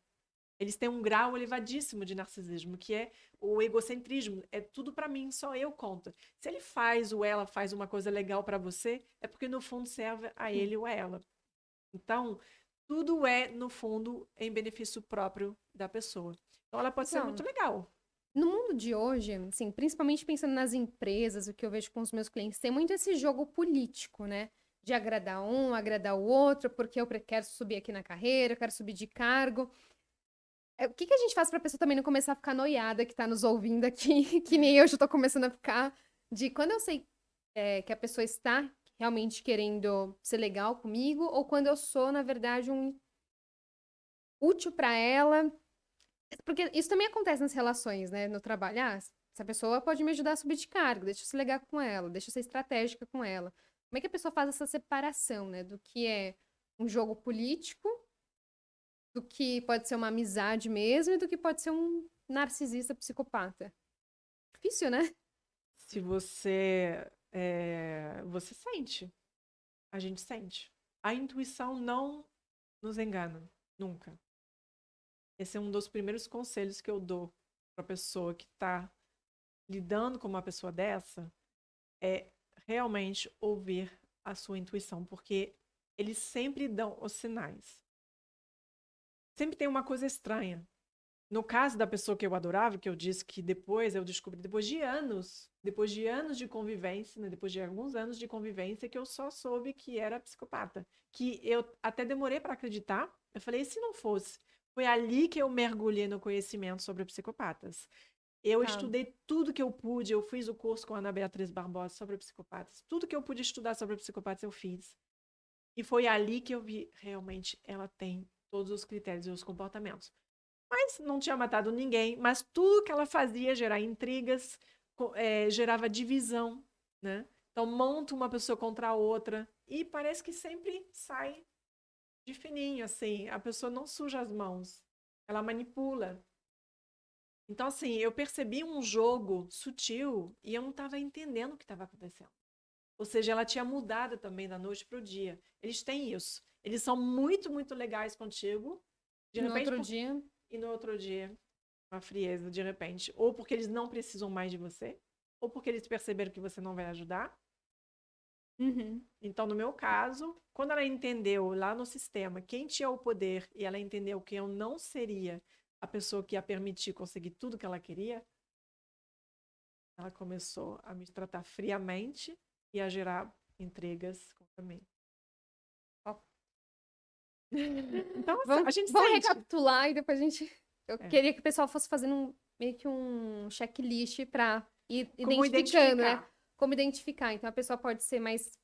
Eles têm um grau elevadíssimo de narcisismo, que é o egocentrismo. É tudo pra mim, só eu conto. Se ele faz ou ela faz uma coisa legal pra você, é porque no fundo serve a ele ou a ela. Então, tudo é, no fundo, em benefício próprio da pessoa. Então, ela pode ser muito Então, legal. no mundo de hoje, assim, principalmente pensando nas empresas, o que eu vejo com os meus clientes, tem muito esse jogo político, né? De agradar um, agradar o outro, porque eu quero subir aqui na carreira, eu quero subir de cargo. O que que a gente faz pra pessoa também não começar a ficar noiada que tá nos ouvindo aqui, que nem eu já tô começando a ficar, de quando eu sei que a pessoa está realmente querendo ser legal comigo, ou quando eu sou, na verdade, um útil pra ela. Porque isso também acontece nas relações, né? No trabalho. Ah, essa pessoa pode me ajudar a subir de cargo, deixa eu ser legal com ela, deixa eu ser estratégica com ela. Como é que a pessoa faz essa separação, né? Do que é um jogo político, do que pode ser uma amizade mesmo e do que pode ser um narcisista psicopata. Difícil, né? Se você. Você sente. A gente sente. A intuição não nos engana. Nunca. Esse é um dos primeiros conselhos que eu dou para a pessoa que está lidando com uma pessoa dessa. É realmente ouvir a sua intuição, porque eles sempre dão os sinais. Sempre tem uma coisa estranha. No caso da pessoa que eu adorava, que eu disse que depois eu descobri, depois de anos de convivência, né, depois de alguns anos de convivência, que eu só soube que era psicopata. Que eu até demorei para acreditar. Eu falei, e se não fosse? Foi ali que eu mergulhei no conhecimento sobre psicopatas. Eu Tá. estudei tudo que eu pude, eu fiz o curso com a Ana Beatriz Barbosa sobre psicopatas. Tudo que eu pude estudar sobre psicopatas eu fiz. E foi ali que eu vi, realmente, ela tem todos os critérios e os comportamentos. Mas não tinha matado ninguém, mas tudo que ela fazia gerava intrigas, gerava divisão, né? Então monta uma pessoa contra a outra e parece que sempre sai de fininho, assim. A pessoa não suja as mãos, ela manipula. Então, assim, eu percebi um jogo sutil e eu não estava entendendo o que estava acontecendo. Ou seja, ela tinha mudado também da noite para o dia. Eles têm isso. Eles são muito, muito legais contigo. De No repente, outro dia. e no outro dia, uma frieza, de repente. Ou porque eles não precisam mais de você, ou porque eles perceberam que você não vai ajudar. Uhum. Então, no meu caso, quando ela entendeu lá no sistema quem tinha o poder e ela entendeu que eu não seria a pessoa que ia permitir conseguir tudo que ela queria, ela começou a me tratar friamente e a gerar intrigas contra mim. Ó. Então, a Vamos, gente vamos sente. recapitular e depois a gente. Eu É. queria que o pessoal fosse fazendo meio que um checklist pra ir Como identificando, né? identificar? Como identificar. Então a pessoa pode ser mais.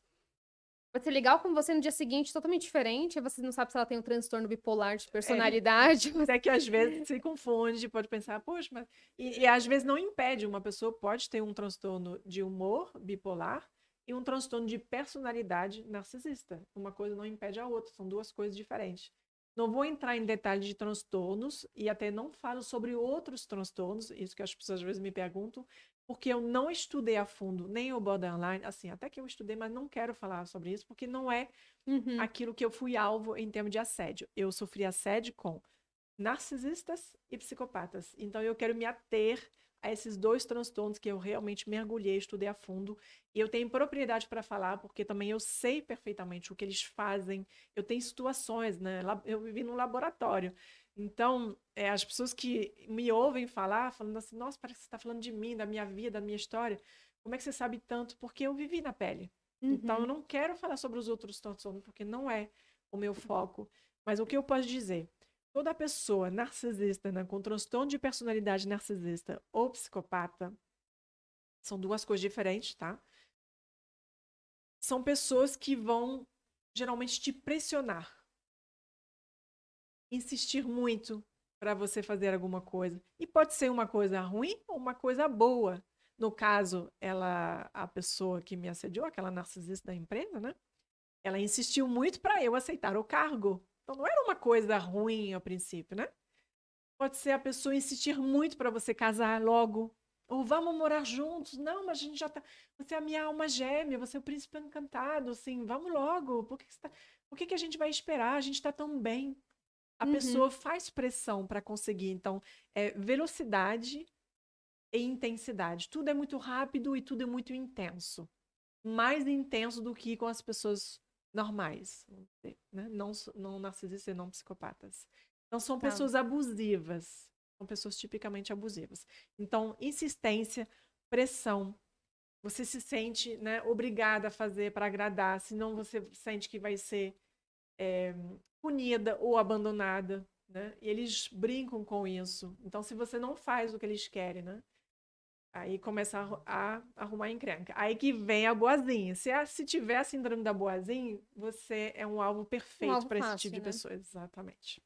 Pode ser legal com você no dia seguinte, totalmente diferente. Aí você não sabe se ela tem um transtorno bipolar de É. personalidade. Até que às vezes se confunde, pode pensar, poxa, mas. E às vezes não impede, uma pessoa pode ter um transtorno de humor bipolar e um transtorno de personalidade narcisista. Uma coisa não impede a outra, são duas coisas diferentes. Não vou entrar em detalhes de transtornos e até não falo sobre outros transtornos, isso que as pessoas às vezes me perguntam, porque eu não estudei a fundo nem o borderline, assim, até que eu estudei, mas não quero falar sobre isso, porque não é Uhum. aquilo que eu fui alvo em termos de assédio. Eu sofri assédio com narcisistas e psicopatas. Então eu quero me ater a esses dois transtornos que eu realmente mergulhei, estudei a fundo, e eu tenho propriedade para falar, porque também eu sei perfeitamente o que eles fazem. Eu tenho situações, né? Eu vivi num laboratório. Então, as pessoas que me ouvem falar, falando assim, nossa, parece que você está falando de mim, da minha vida, da minha história. Como é que você sabe tanto? Porque eu vivi na pele. Então, eu Uhum. não quero falar sobre os outros transtornos, porque não é o meu foco. Mas o que eu posso dizer? Toda pessoa narcisista, né, com transtorno de personalidade narcisista ou psicopata, são duas coisas diferentes, tá? São pessoas que vão geralmente te pressionar, insistir muito para você fazer alguma coisa. E pode ser uma coisa ruim ou uma coisa boa, No caso, a pessoa que me assediou, aquela narcisista da empresa, né? Ela insistiu muito para eu aceitar o cargo. Então não era uma coisa ruim ao princípio, né? Pode ser a pessoa insistir muito para você casar logo. Ou vamos morar juntos. Não, mas a gente já tá. Você é a minha alma gêmea, você é o príncipe encantado, assim, vamos logo. Por que a gente vai esperar? A gente está tão bem. A pessoa faz pressão para conseguir. Então, é velocidade e intensidade. Tudo é muito rápido e tudo é muito intenso. Mais intenso do que com as pessoas normais, vamos dizer, né? Não narcisistas e não psicopatas. Então, são Tá. pessoas abusivas. São pessoas tipicamente abusivas. Então, insistência, pressão. Você se sente, né, obrigada a fazer para agradar, senão você sente que vai ser punida ou abandonada, né? E eles brincam com isso. Então, se você não faz o que eles querem, né? Aí começa a arrumar encrenca. Aí que vem a boazinha. Se tiver a síndrome da boazinha, você é um alvo Um perfeito alvo para esse tipo fácil, de né? pessoa. Exatamente.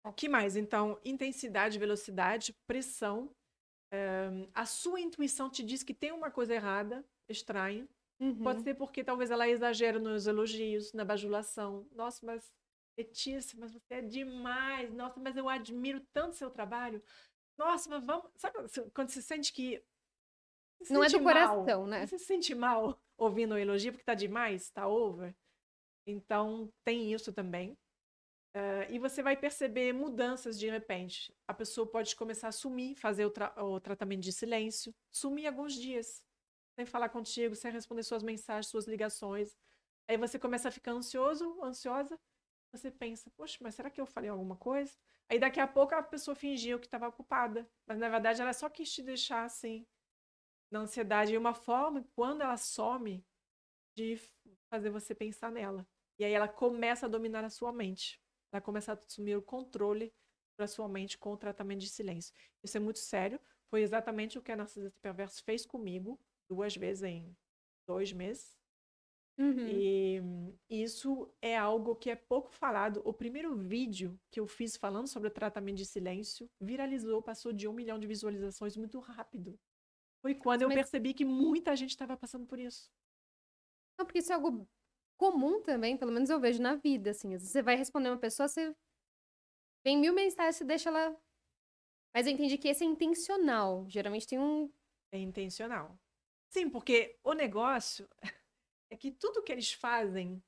O que mais? Então, intensidade, velocidade, pressão. A sua intuição te diz que tem uma coisa errada, estranha. Pode ser porque talvez ela exagere nos elogios, na bajulação. Nossa, mas Letícia, mas você é demais. Nossa, mas eu admiro tanto seu trabalho. Nossa, mas vamos. Sabe quando você sente que. Se Não é sente do mal. coração, né? Você se sente mal ouvindo o elogio porque tá demais, tá over. Então, tem isso também. E você vai perceber mudanças de repente. A pessoa pode começar a sumir, fazer o tratamento de silêncio, sumir alguns dias, sem falar contigo, sem responder suas mensagens, suas ligações. Aí você começa a ficar ansioso, ansiosa. Você pensa, poxa, mas será que eu falei alguma coisa? Aí daqui a pouco a pessoa fingiu que estava ocupada. Mas na verdade ela só quis te deixar assim, na ansiedade. E uma forma, quando ela some, de fazer você pensar nela. E aí ela começa a dominar a sua mente. Ela começa a assumir o controle da sua mente com o tratamento de silêncio. Isso é muito sério. Foi exatamente o que a narcisista perverso fez comigo 2 vezes em 2 meses. E isso é algo que é pouco falado. O primeiro vídeo que eu fiz falando sobre o tratamento de silêncio viralizou, passou de 1 milhão de visualizações muito rápido. Foi quando eu Mas percebi que muita gente estava passando por isso. não, porque isso é algo comum também, pelo menos eu vejo na vida, assim. Às vezes você vai responder uma pessoa, você vem 1000 mensagens, você deixa ela. Mas eu entendi que esse é intencional. Geralmente tem um. É intencional. Sim, porque o negócio é que tudo que eles fazem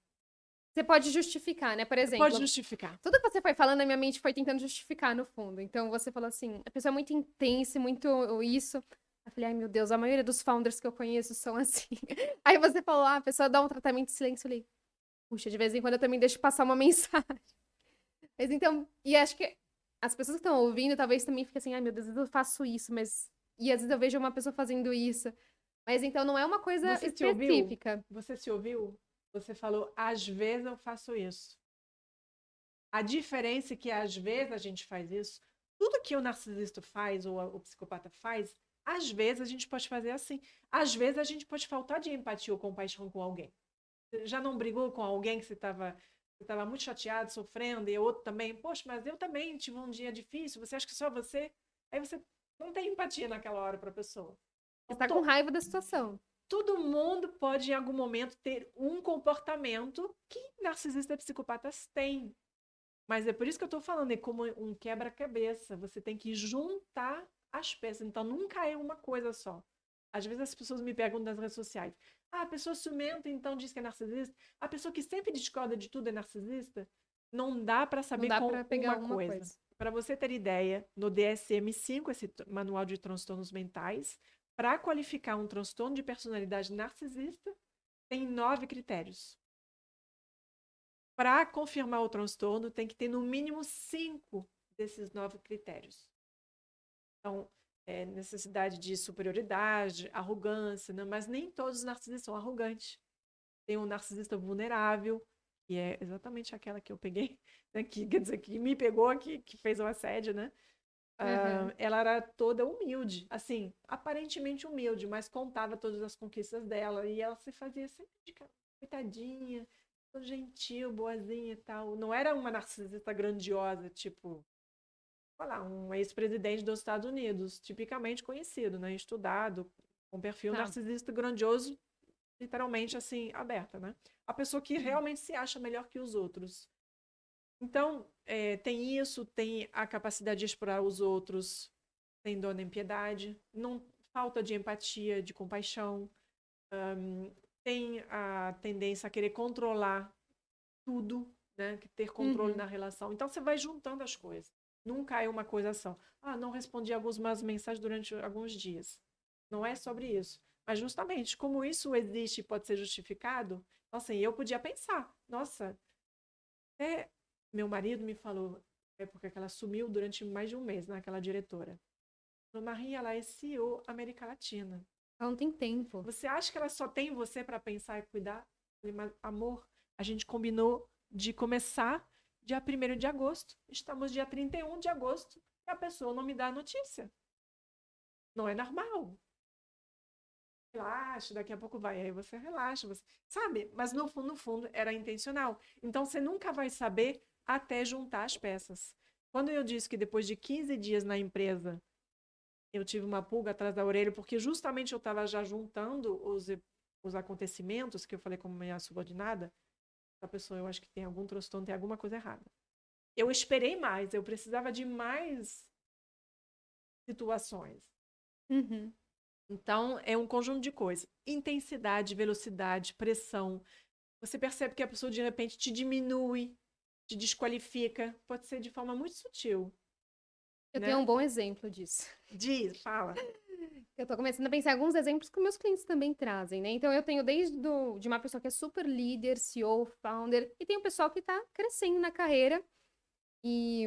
Você pode justificar, né? Por pode exemplo, justificar. tudo que você foi falando, a minha mente foi tentando justificar no fundo. Então você falou assim, a pessoa é muito intensa, muito isso. Eu falei, ai meu Deus, a maioria dos founders que eu conheço são assim. Aí você falou, ah, a pessoa dá um tratamento de silêncio. Eu falei, puxa, de vez em quando eu também deixo passar uma mensagem. Mas então, e acho que as pessoas que estão ouvindo talvez também fiquem assim, ai meu Deus, às vezes eu faço isso, mas. E às vezes eu vejo uma pessoa fazendo isso. Mas então não é uma coisa Você se ouviu? específica. Você se ouviu? Você falou, às vezes eu faço isso. A diferença é que às vezes a gente faz isso. Tudo que o narcisista faz ou o psicopata faz, às vezes a gente pode fazer assim. Às vezes a gente pode faltar de empatia ou compaixão com alguém. Você já não brigou com alguém que você estava muito chateado, sofrendo, e o outro também, poxa, mas eu também tive um dia difícil, você acha que só você? Aí você não tem empatia naquela hora para a pessoa. Você Então, tá com raiva da situação. todo mundo pode, em algum momento, ter um comportamento que narcisistas e psicopatas têm. Mas é por isso que eu estou falando, é como um quebra-cabeça. Você tem que juntar as peças. Então, nunca é uma coisa só. Às vezes as pessoas me perguntam nas redes sociais. Ah, a pessoa ciumenta, então diz que é narcisista. A pessoa que sempre discorda de tudo é narcisista. Não dá para Não saber dá com pra pegar uma uma coisa. coisa. Para você ter ideia, no DSM-5, esse manual de transtornos mentais, para qualificar um transtorno de personalidade narcisista, tem 9 critérios. Para confirmar o transtorno, tem que ter no mínimo 5 desses 9 critérios. Então, necessidade de superioridade, arrogância, né? Mas nem todos os narcisistas são arrogantes. Tem um narcisista vulnerável, que é exatamente aquela que eu peguei, né? Que, quer dizer, que me pegou, que fez o assédio, né? Ela era toda humilde, assim, aparentemente humilde, mas contava todas as conquistas dela e ela se fazia sempre de coitadinha, gentil, boazinha e tal. Não era uma narcisista grandiosa, tipo falar, um ex-presidente dos Estados Unidos, tipicamente conhecido, né? Estudado, com perfil Tá. narcisista grandioso, literalmente assim, aberta, né? A pessoa que realmente se acha melhor que os outros. Então, tem isso, tem a capacidade de explorar os outros, tem dor nem piedade, não falta de empatia, de compaixão, tem a tendência a querer controlar tudo, né? Ter controle Uhum. na relação. Então você vai juntando as coisas. Nunca é uma coisa só. Ah, não respondi algumas mensagens durante alguns dias. Não é sobre isso. Mas justamente como isso existe e pode ser justificado, então, assim, eu podia pensar, nossa, até meu marido me falou, é porque ela sumiu durante mais de um mês, né, aquela diretora. Falou, Maria, ela é CEO América Latina. Ela não tem tempo. Você acha que ela só tem você para pensar e cuidar? Eu falei, mas, amor, a gente combinou de começar dia 1º de agosto. Estamos dia 31 de agosto e a pessoa não me dá a notícia. Não é normal. Relaxa, daqui a pouco vai. Aí você relaxa, você sabe? Mas no fundo, era intencional. Então você nunca vai saber até juntar as peças. Quando eu disse que depois de 15 dias na empresa eu tive uma pulga atrás da orelha, porque justamente eu estava já juntando os acontecimentos que eu falei como minha subordinada. Essa pessoa, eu acho que tem algum transtorno, tem alguma coisa errada. Eu esperei mais, eu precisava de mais situações. Uhum. Então, é um conjunto de coisas. Intensidade, velocidade, pressão. Você percebe que a pessoa, de repente, te diminui, te desqualifica. Pode ser de forma muito sutil, Eu tenho um né? bom exemplo disso. Diz, fala. Eu tô começando a pensar em alguns exemplos que meus clientes também trazem, né? Então, eu tenho de uma pessoa que é super líder, CEO, founder, e tem um pessoal que tá crescendo na carreira e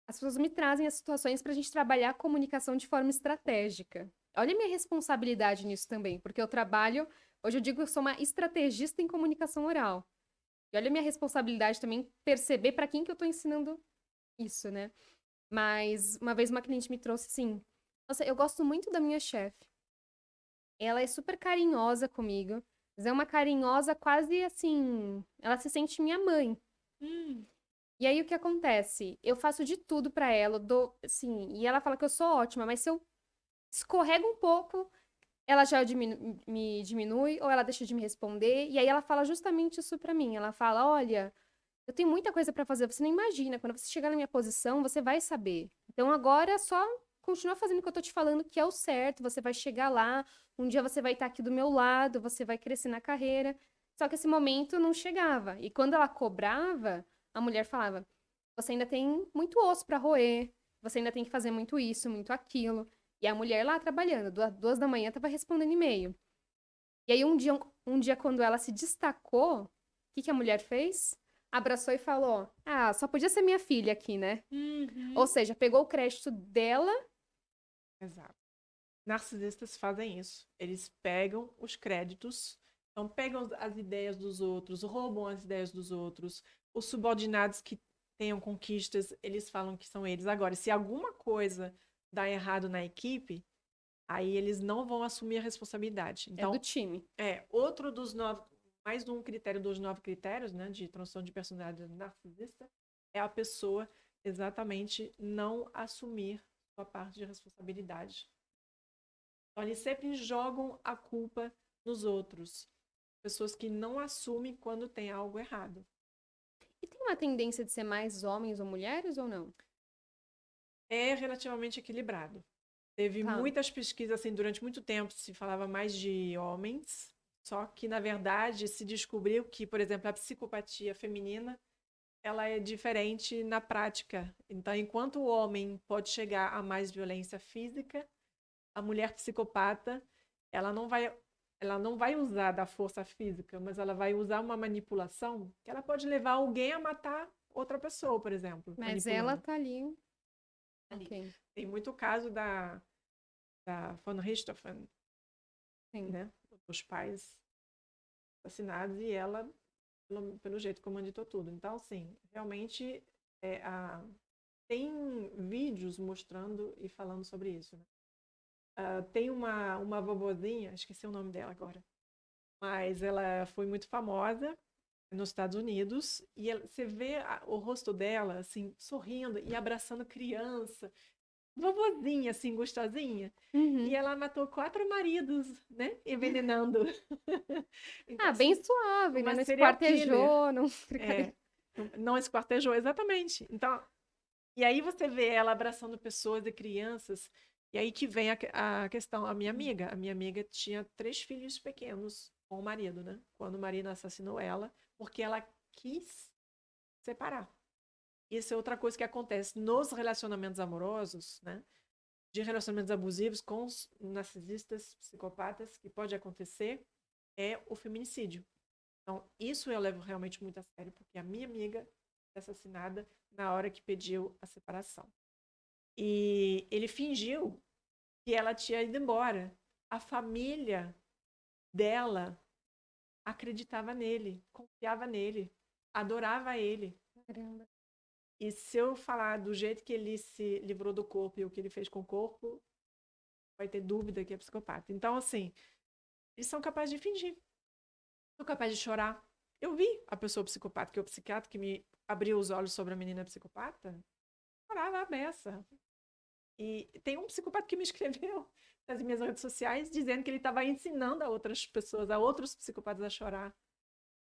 as pessoas me trazem as situações pra gente trabalhar a comunicação de forma estratégica. Olha a minha responsabilidade nisso também, porque eu trabalho, hoje eu digo que eu sou uma estrategista em comunicação oral. E olha a minha responsabilidade também perceber pra quem que eu tô ensinando isso, né? Mas uma vez uma cliente me trouxe assim: Nossa, eu gosto muito da minha chefe. Ela é super carinhosa comigo, mas é uma carinhosa quase assim. Ela se sente minha mãe. Hum, E aí o que acontece? Eu faço de tudo pra ela, eu dou, assim, e ela fala que eu sou ótima, mas se eu escorrego um pouco, ela já me diminui ou ela deixa de me responder. E aí ela fala justamente isso pra mim. Ela fala: Olha, eu tenho muita coisa pra fazer, você não imagina. Quando você chegar na minha posição, você vai saber. Então agora é só continua fazendo o que eu tô te falando, que é o certo. Você vai chegar lá, um dia você vai estar aqui do meu lado, você vai crescer na carreira. Só que esse momento não chegava. E quando ela cobrava, a mulher falava: Você ainda tem muito osso pra roer, você ainda tem que fazer muito isso, muito aquilo. E a mulher lá trabalhando, 2 da manhã, tava respondendo e-mail. E aí um dia quando ela se destacou, o que que a mulher fez? Abraçou e falou: Ah, só podia ser minha filha aqui, né? Ou uhum. seja, pegou o crédito dela. Exato. Narcisistas fazem isso. Eles pegam os créditos, então pegam as ideias dos outros, roubam as ideias dos outros. Os subordinados que tenham conquistas, eles falam que são eles. Agora, se alguma coisa dá errado na equipe, aí eles não vão assumir a responsabilidade. É do Então, time. outro dos 9, mais um critério dos 9 critérios, né, de transtorno de personalidade narcisista, é a pessoa exatamente não assumir sua parte de responsabilidade. Então, eles sempre jogam a culpa nos outros. Pessoas que não assumem quando tem algo errado. E tem uma tendência de ser mais homens ou mulheres ou não? É relativamente equilibrado. Teve Tá. muitas pesquisas, assim, durante muito tempo se falava mais de homens, só que, na verdade, se descobriu que, por exemplo, a psicopatia feminina, ela é diferente na prática. Então, enquanto o homem pode chegar a mais violência física, a mulher psicopata, ela não vai ela não vai usar da força física, mas ela vai usar uma manipulação que ela pode levar alguém a matar outra pessoa, por exemplo, Mas ela manipulando. tá ali. Ali. Ok. Tem muito caso da von Richthofen, Sim. né? Os pais assassinados e ela, pelo jeito, comandou tudo. Então, assim, realmente tem vídeos mostrando e falando sobre isso, né? Tem uma vovozinha, esqueci o nome dela agora, mas ela foi muito famosa, nos Estados Unidos, e você vê o rosto dela, assim, sorrindo e abraçando criança, vovozinha, assim, gostosinha. E Uhum. ela matou 4 maridos, né? Envenenando. Então, Ah, bem assim, suave, né? uma Não serial killer. esquartejou, não... É, não esquartejou, exatamente. Então, e aí você vê ela abraçando pessoas e crianças, e aí que vem a questão. A minha amiga tinha 3 filhos pequenos com o marido, né? Quando o marido assassinou ela, porque ela quis separar. Isso é outra coisa que acontece nos relacionamentos amorosos, né? De relacionamentos abusivos com os narcisistas, psicopatas, que pode acontecer, é o feminicídio. Então, isso eu levo realmente muito a sério, porque a minha amiga foi assassinada na hora que pediu a separação. E ele fingiu que ela tinha ido embora. A família dela acreditava nele, confiava nele, adorava ele. Caramba. E se eu falar do jeito que ele se livrou do corpo e o que ele fez com o corpo, vai ter dúvida que é psicopata. Então, assim, eles são capazes de fingir. São capazes de chorar. Eu vi a pessoa psicopata, que é o psiquiatra que me abriu os olhos sobre a menina psicopata, chorava a beça. E tem um psicopata que me escreveu nas minhas redes sociais dizendo que ele estava ensinando a outras pessoas, a outros psicopatas a chorar,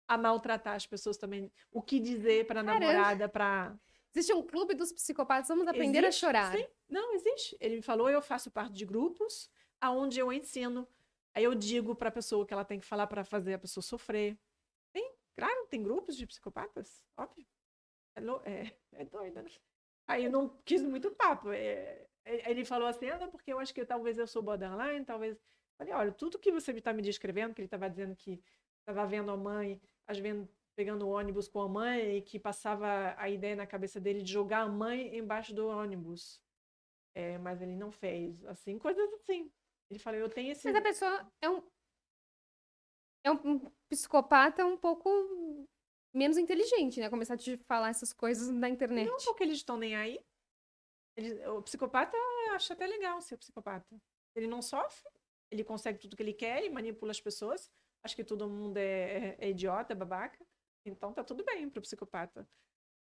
a maltratar as pessoas também, o que dizer para a Caramba. namorada, para... Existe um clube dos psicopatas, vamos aprender a Existe? chorar. Sim. Não, existe. Ele me falou, eu faço parte de grupos aonde eu ensino. Aí eu digo para a pessoa que ela tem que falar para fazer a pessoa sofrer. Tem, claro, tem grupos de psicopatas, óbvio. É doido, né? Aí eu não quis muito papo. Ele falou assim, porque eu acho que talvez eu sou borderline, talvez... Falei, olha, tudo que você está me descrevendo, que ele estava dizendo que estava vendo a mãe, às vezes pegando o ônibus com a mãe e que passava a ideia na cabeça dele de jogar a mãe embaixo do ônibus. Mas ele não fez, assim, coisas assim. Ele falou, eu tenho esse... Mas a pessoa é um psicopata um pouco menos inteligente, né? Começar a te falar essas coisas na Não, internet. porque eles estão nem aí. O psicopata acha até legal ser psicopata. Ele não sofre, ele consegue tudo que ele quer e manipula as pessoas. Acho que todo mundo é idiota, é babaca. Então tá tudo bem pro psicopata.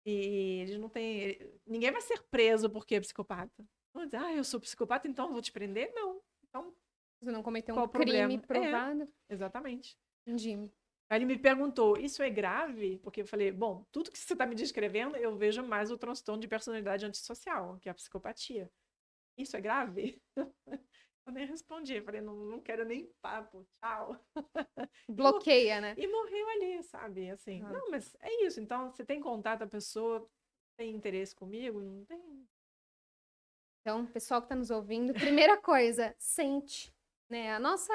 E eles não têm. Ninguém vai ser preso porque é psicopata. Não dizer, eu sou psicopata, então eu vou te prender? Não. Então, Você não cometeu um qual o crime problema? provado. Exatamente. Entendi. Aí ele me perguntou, isso é grave? Porque eu falei, bom, tudo que você está me descrevendo, eu vejo mais o transtorno de personalidade antissocial, que é a psicopatia. Isso é grave? Eu nem respondi, eu falei, não quero nem papo, tchau. Bloqueia, né? E morreu ali, sabe? Assim, Ah. não, mas é isso. Então, você tem contato, a pessoa tem interesse comigo? Não tem. Então, pessoal que está nos ouvindo, primeira coisa, sente, né? A nossa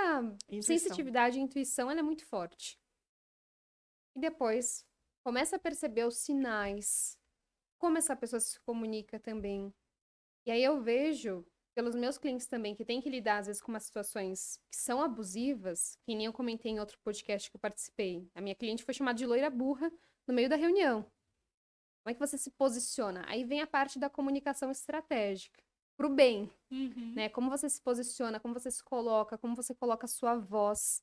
Intuição. sensitividade e intuição, ela é muito forte. E depois, começa a perceber os sinais, como essa pessoa se comunica também. E aí eu vejo, pelos meus clientes também, que tem que lidar, às vezes, com umas situações que são abusivas, que nem eu comentei em outro podcast que eu participei. A minha cliente foi chamada de loira burra no meio da reunião. Como é que você se posiciona? Aí vem a parte da comunicação estratégica, pro bem, Uhum. né? Como você se posiciona, como você se coloca, como você coloca a sua voz.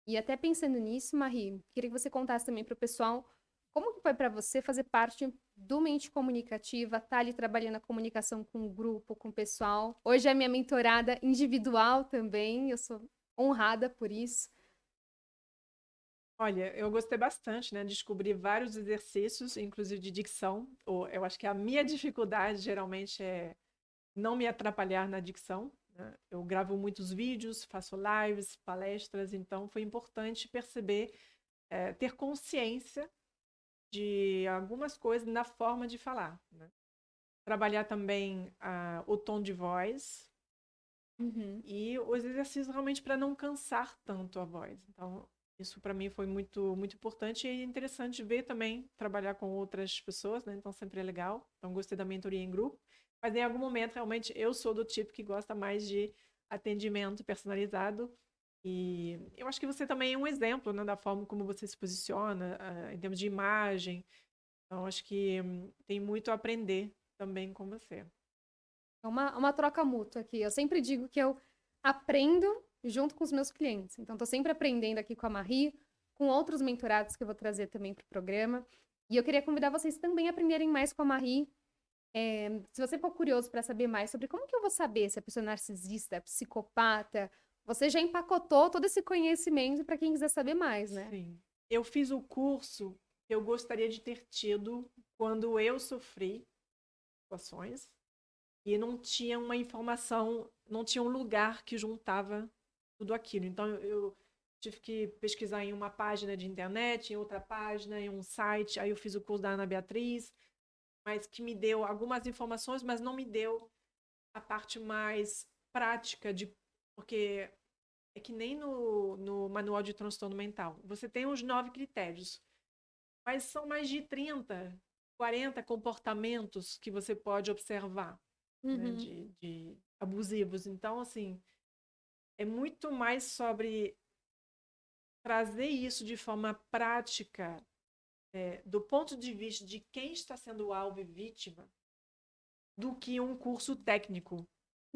E até pensando nisso, Marie, queria que você contasse também para o pessoal como que foi para você fazer parte do Mente Comunicativa, tá ali trabalhando a comunicação com o grupo, com o pessoal. Hoje é minha mentorada individual também, eu sou honrada por isso. Olha, eu gostei bastante, né? Descobri vários exercícios, inclusive de dicção. Eu acho que a minha dificuldade geralmente é não me atrapalhar na dicção, né? Eu gravo muitos vídeos, faço lives, palestras, então foi importante perceber, ter consciência de algumas coisas na forma de falar, né? Trabalhar também o tom de voz Uhum. e os exercícios realmente para não cansar tanto a voz. Então, isso para mim foi muito, muito importante e é interessante ver também trabalhar com outras pessoas, né? Então, sempre é legal. Então, gostei da mentoria em grupo. Mas em algum momento, realmente, eu sou do tipo que gosta mais de atendimento personalizado. E eu acho que você também é um exemplo, né, da forma como você se posiciona, em termos de imagem. Então, acho que tem muito a aprender também com você. É uma troca mútua aqui. Eu sempre digo que eu aprendo junto com os meus clientes. Então, estou sempre aprendendo aqui com a Marie. com outros mentorados que eu vou trazer também para o programa. E eu queria convidar vocês também a aprenderem mais com a Marie. Se você for curioso para saber mais sobre como que eu vou saber se a pessoa é narcisista, psicopata, você já empacotou todo esse conhecimento para quem quiser saber mais, né? Sim. Eu fiz o curso que eu gostaria de ter tido quando eu sofri situações e não tinha uma informação, não tinha um lugar que juntava tudo aquilo. Então eu tive que pesquisar em uma página de internet, em outra página, em um site. Aí eu fiz o curso da Ana Beatriz, mas que me deu algumas informações, mas não me deu a parte mais prática de porque é que nem no manual de transtorno mental. Você tem os 9 critérios, mas são mais de 30, 40 comportamentos que você pode observar, né, Uhum. de abusivos. Então, assim, é muito mais sobre trazer isso de forma prática, do ponto de vista de quem está sendo alvo e vítima, do que um curso técnico.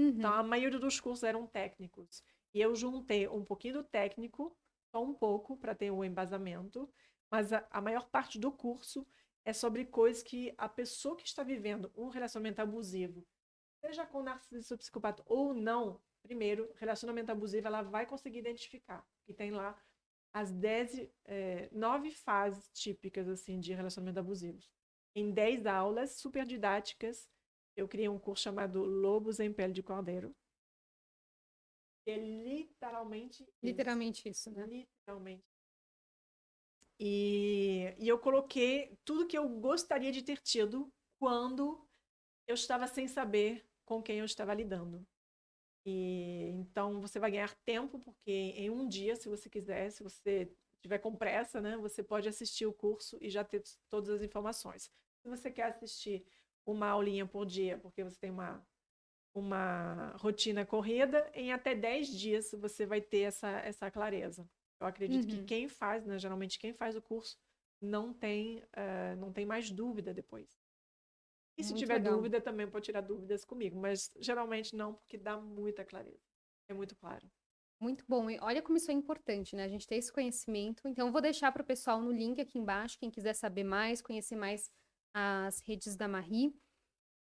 Então, Uhum. a maioria dos cursos eram técnicos. E eu juntei um pouquinho do técnico, só um pouco, para ter o embasamento, mas a maior parte do curso é sobre coisas que a pessoa que está vivendo um relacionamento abusivo, seja com narcisista ou psicopata ou não, primeiro, relacionamento abusivo, ela vai conseguir identificar. E tem lá as 9 fases típicas assim de relacionamento abusivo. Em 10 aulas super didáticas, eu criei um curso chamado Lobos em Pele de Cordeiro, que é literalmente isso. Literalmente isso, né? Literalmente. E eu coloquei tudo que eu gostaria de ter tido quando eu estava sem saber com quem eu estava lidando. E então você vai ganhar tempo, porque em um dia, se você quiser, se você tiver com pressa, né, você pode assistir o curso e já ter todas as informações. Se você quer assistir uma aulinha por dia, porque você tem uma rotina corrida, em até 10 dias você vai ter essa clareza. Eu acredito que Uhum. quem faz, né, geralmente quem faz o curso, não tem mais dúvida depois. E se Muito tiver legal. dúvida, também pode tirar dúvidas comigo, mas geralmente não, porque dá muita clareza. É muito claro. Muito bom. E olha como isso é importante, né? A gente ter esse conhecimento. Então, eu vou deixar para o pessoal no link aqui embaixo, quem quiser saber mais, conhecer mais as redes da Marie.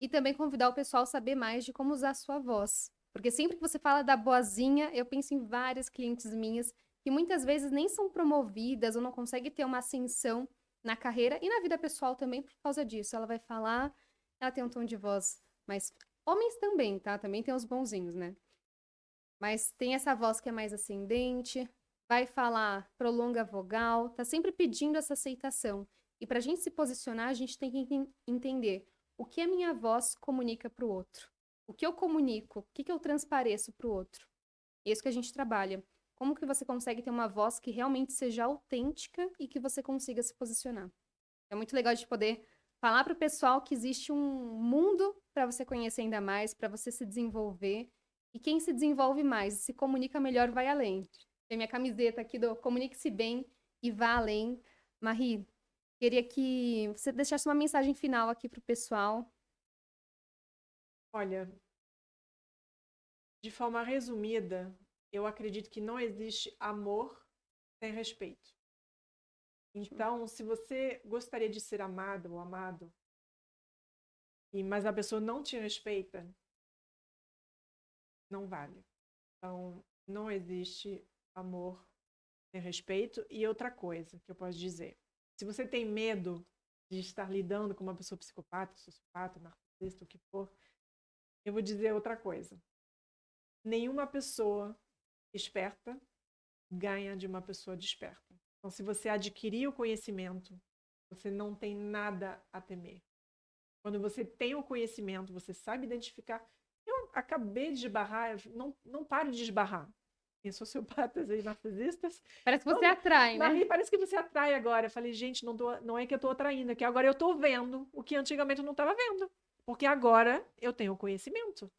E também convidar o pessoal a saber mais de como usar a sua voz. Porque sempre que você fala da boazinha, eu penso em várias clientes minhas que muitas vezes nem são promovidas ou não conseguem ter uma ascensão na carreira e na vida pessoal também por causa disso. Ela vai falar, ela tem um tom de voz, mas homens também, tá? Também tem os bonzinhos, né? Mas tem essa voz que é mais ascendente, vai falar, prolonga a vogal, tá sempre pedindo essa aceitação. E para a gente se posicionar, a gente tem que entender o que a minha voz comunica para o outro. O que eu comunico, o que eu transpareço para o outro. É isso que a gente trabalha. Como que você consegue ter uma voz que realmente seja autêntica e que você consiga se posicionar. É muito legal de poder falar para o pessoal que existe um mundo para você conhecer ainda mais, para você se desenvolver. E quem se desenvolve mais, se comunica melhor, vai além. Tem minha camiseta aqui do Comunique-se Bem e Vá Além. Marie, queria que você deixasse uma mensagem final aqui para o pessoal. Olha, de forma resumida, eu acredito que não existe amor sem respeito. Então, se você gostaria de ser amada ou amado, mas a pessoa não te respeita, não vale. Então, não existe amor sem respeito. E outra coisa que eu posso dizer: se você tem medo de estar lidando com uma pessoa psicopata, sociopata, narcisista, o que for, eu vou dizer outra coisa. Nenhuma pessoa esperta ganha de uma pessoa desperta. Então, se você adquirir o conhecimento, você não tem nada a temer. Quando você tem o conhecimento, você sabe identificar. Eu acabei de esbarrar, não paro de esbarrar em sociopatas e narcisistas. Parece que você Então, atrai, né? Marie, parece que você atrai agora. Eu falei, gente, não é que eu estou atraindo, é que agora eu estou vendo o que antigamente eu não estava vendo. Porque agora eu tenho conhecimento.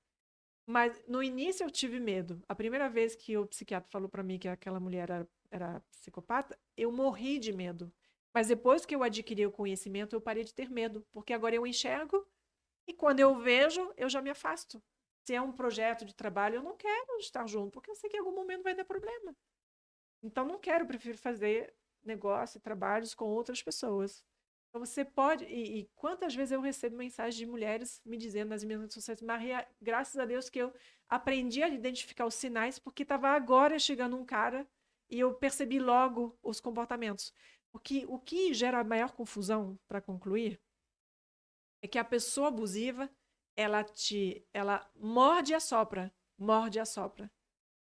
Mas no início eu tive medo. A primeira vez que o psiquiatra falou para mim que aquela mulher era psicopata, eu morri de medo. Mas depois que eu adquiri o conhecimento, eu parei de ter medo, porque agora eu enxergo e quando eu vejo, eu já me afasto. Se é um projeto de trabalho, eu não quero estar junto, porque eu sei que em algum momento vai dar problema. Então não quero, prefiro fazer negócio e trabalhos com outras pessoas. Então você pode, e quantas vezes eu recebo mensagens de mulheres me dizendo nas minhas redes sociais, Maria, graças a Deus que eu aprendi a identificar os sinais, porque estava agora chegando um cara e eu percebi logo os comportamentos. Porque o que gera a maior confusão, para concluir, é que a pessoa abusiva, ela morde e assopra, morde e assopra.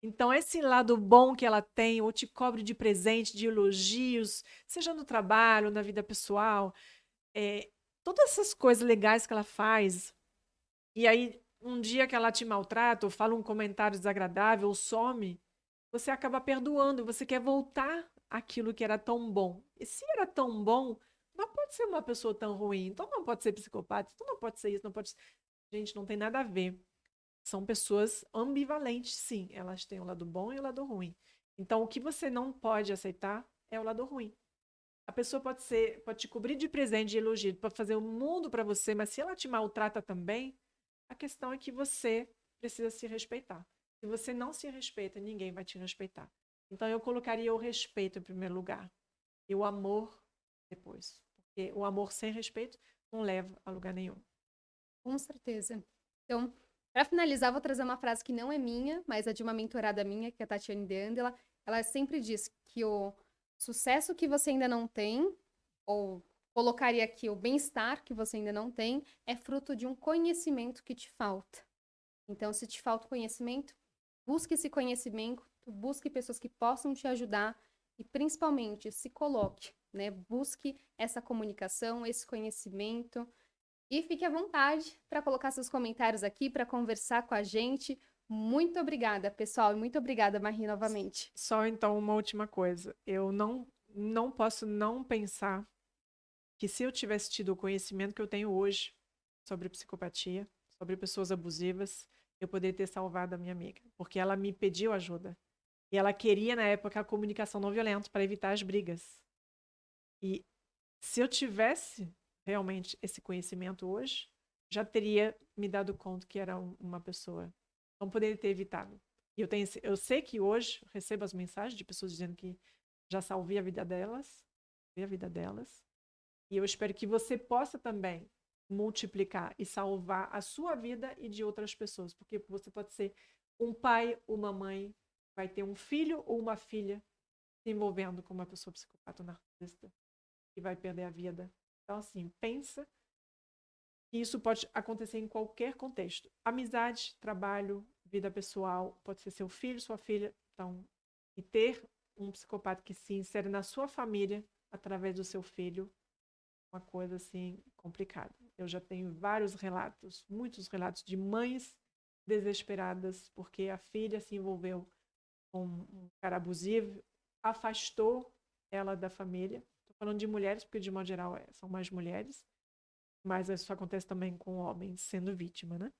Então, esse lado bom que ela tem, ou te cobre de presente, de elogios, seja no trabalho, na vida pessoal, todas essas coisas legais que ela faz, e aí um dia que ela te maltrata, ou fala um comentário desagradável, ou some, você acaba perdoando, você quer voltar àquilo que era tão bom. E se era tão bom, não pode ser uma pessoa tão ruim, então não pode ser psicopata, então não pode ser isso, não pode ser... Gente, não tem nada a ver. São pessoas ambivalentes, sim. Elas têm o lado bom e o lado ruim. Então, o que você não pode aceitar é o lado ruim. A pessoa pode te cobrir de presente, de elogio, pode fazer o mundo para você, mas se ela te maltrata também, a questão é que você precisa se respeitar. Se você não se respeita, ninguém vai te respeitar. Então, eu colocaria o respeito em primeiro lugar e o amor depois. Porque o amor sem respeito não leva a lugar nenhum. Com certeza. Então, para finalizar, vou trazer uma frase que não é minha, mas é de uma mentorada minha, que é a Tatiane de Andela. Ela sempre diz que o sucesso que você ainda não tem, ou colocaria aqui o bem-estar que você ainda não tem, é fruto de um conhecimento que te falta. Então, se te falta conhecimento, busque esse conhecimento, busque pessoas que possam te ajudar e, principalmente, se coloque, né? Busque essa comunicação, esse conhecimento. E fique à vontade para colocar seus comentários aqui, para conversar com a gente. Muito obrigada, pessoal, e muito obrigada, Marie, novamente. Só então uma última coisa. Eu não posso não pensar que se eu tivesse tido o conhecimento que eu tenho hoje sobre psicopatia, sobre pessoas abusivas, eu poderia ter salvado a minha amiga, porque ela me pediu ajuda. E ela queria, na época, a comunicação não violenta para evitar as brigas. E se eu tivesse realmente esse conhecimento hoje, já teria me dado conta que era uma pessoa. Não poderia ter evitado. E eu sei que hoje recebo as mensagens de pessoas dizendo que já salvei a vida delas, salvei a vida delas. E eu espero que você possa também multiplicar e salvar a sua vida e de outras pessoas, porque você pode ser um pai, uma mãe, vai ter um filho ou uma filha se envolvendo com uma pessoa psicopata ou narcisista e vai perder a vida. Então, assim, pensa que isso pode acontecer em qualquer contexto. Amizade, trabalho, vida pessoal, pode ser seu filho, sua filha. Então, e ter um psicopata que se insere na sua família através do seu filho, uma coisa assim complicada. Eu já tenho vários relatos, muitos relatos de mães desesperadas porque a filha se envolveu com um cara abusivo, afastou ela da família. Estou falando de mulheres, porque de modo geral são mais mulheres, mas isso acontece também com homens sendo vítima, né?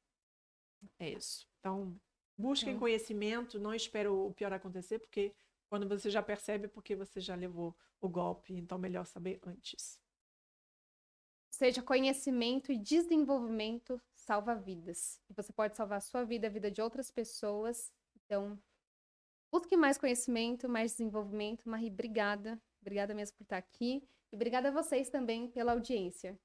É isso. Então, busquem Então, conhecimento, não espere o pior acontecer, porque quando você já percebe, é porque você já levou o golpe, então melhor saber antes. seja conhecimento e desenvolvimento salva vidas. E você pode salvar a sua vida, a vida de outras pessoas. Então, busque mais conhecimento, mais desenvolvimento. Marie, obrigada. Obrigada mesmo por estar aqui. E obrigada a vocês também pela audiência.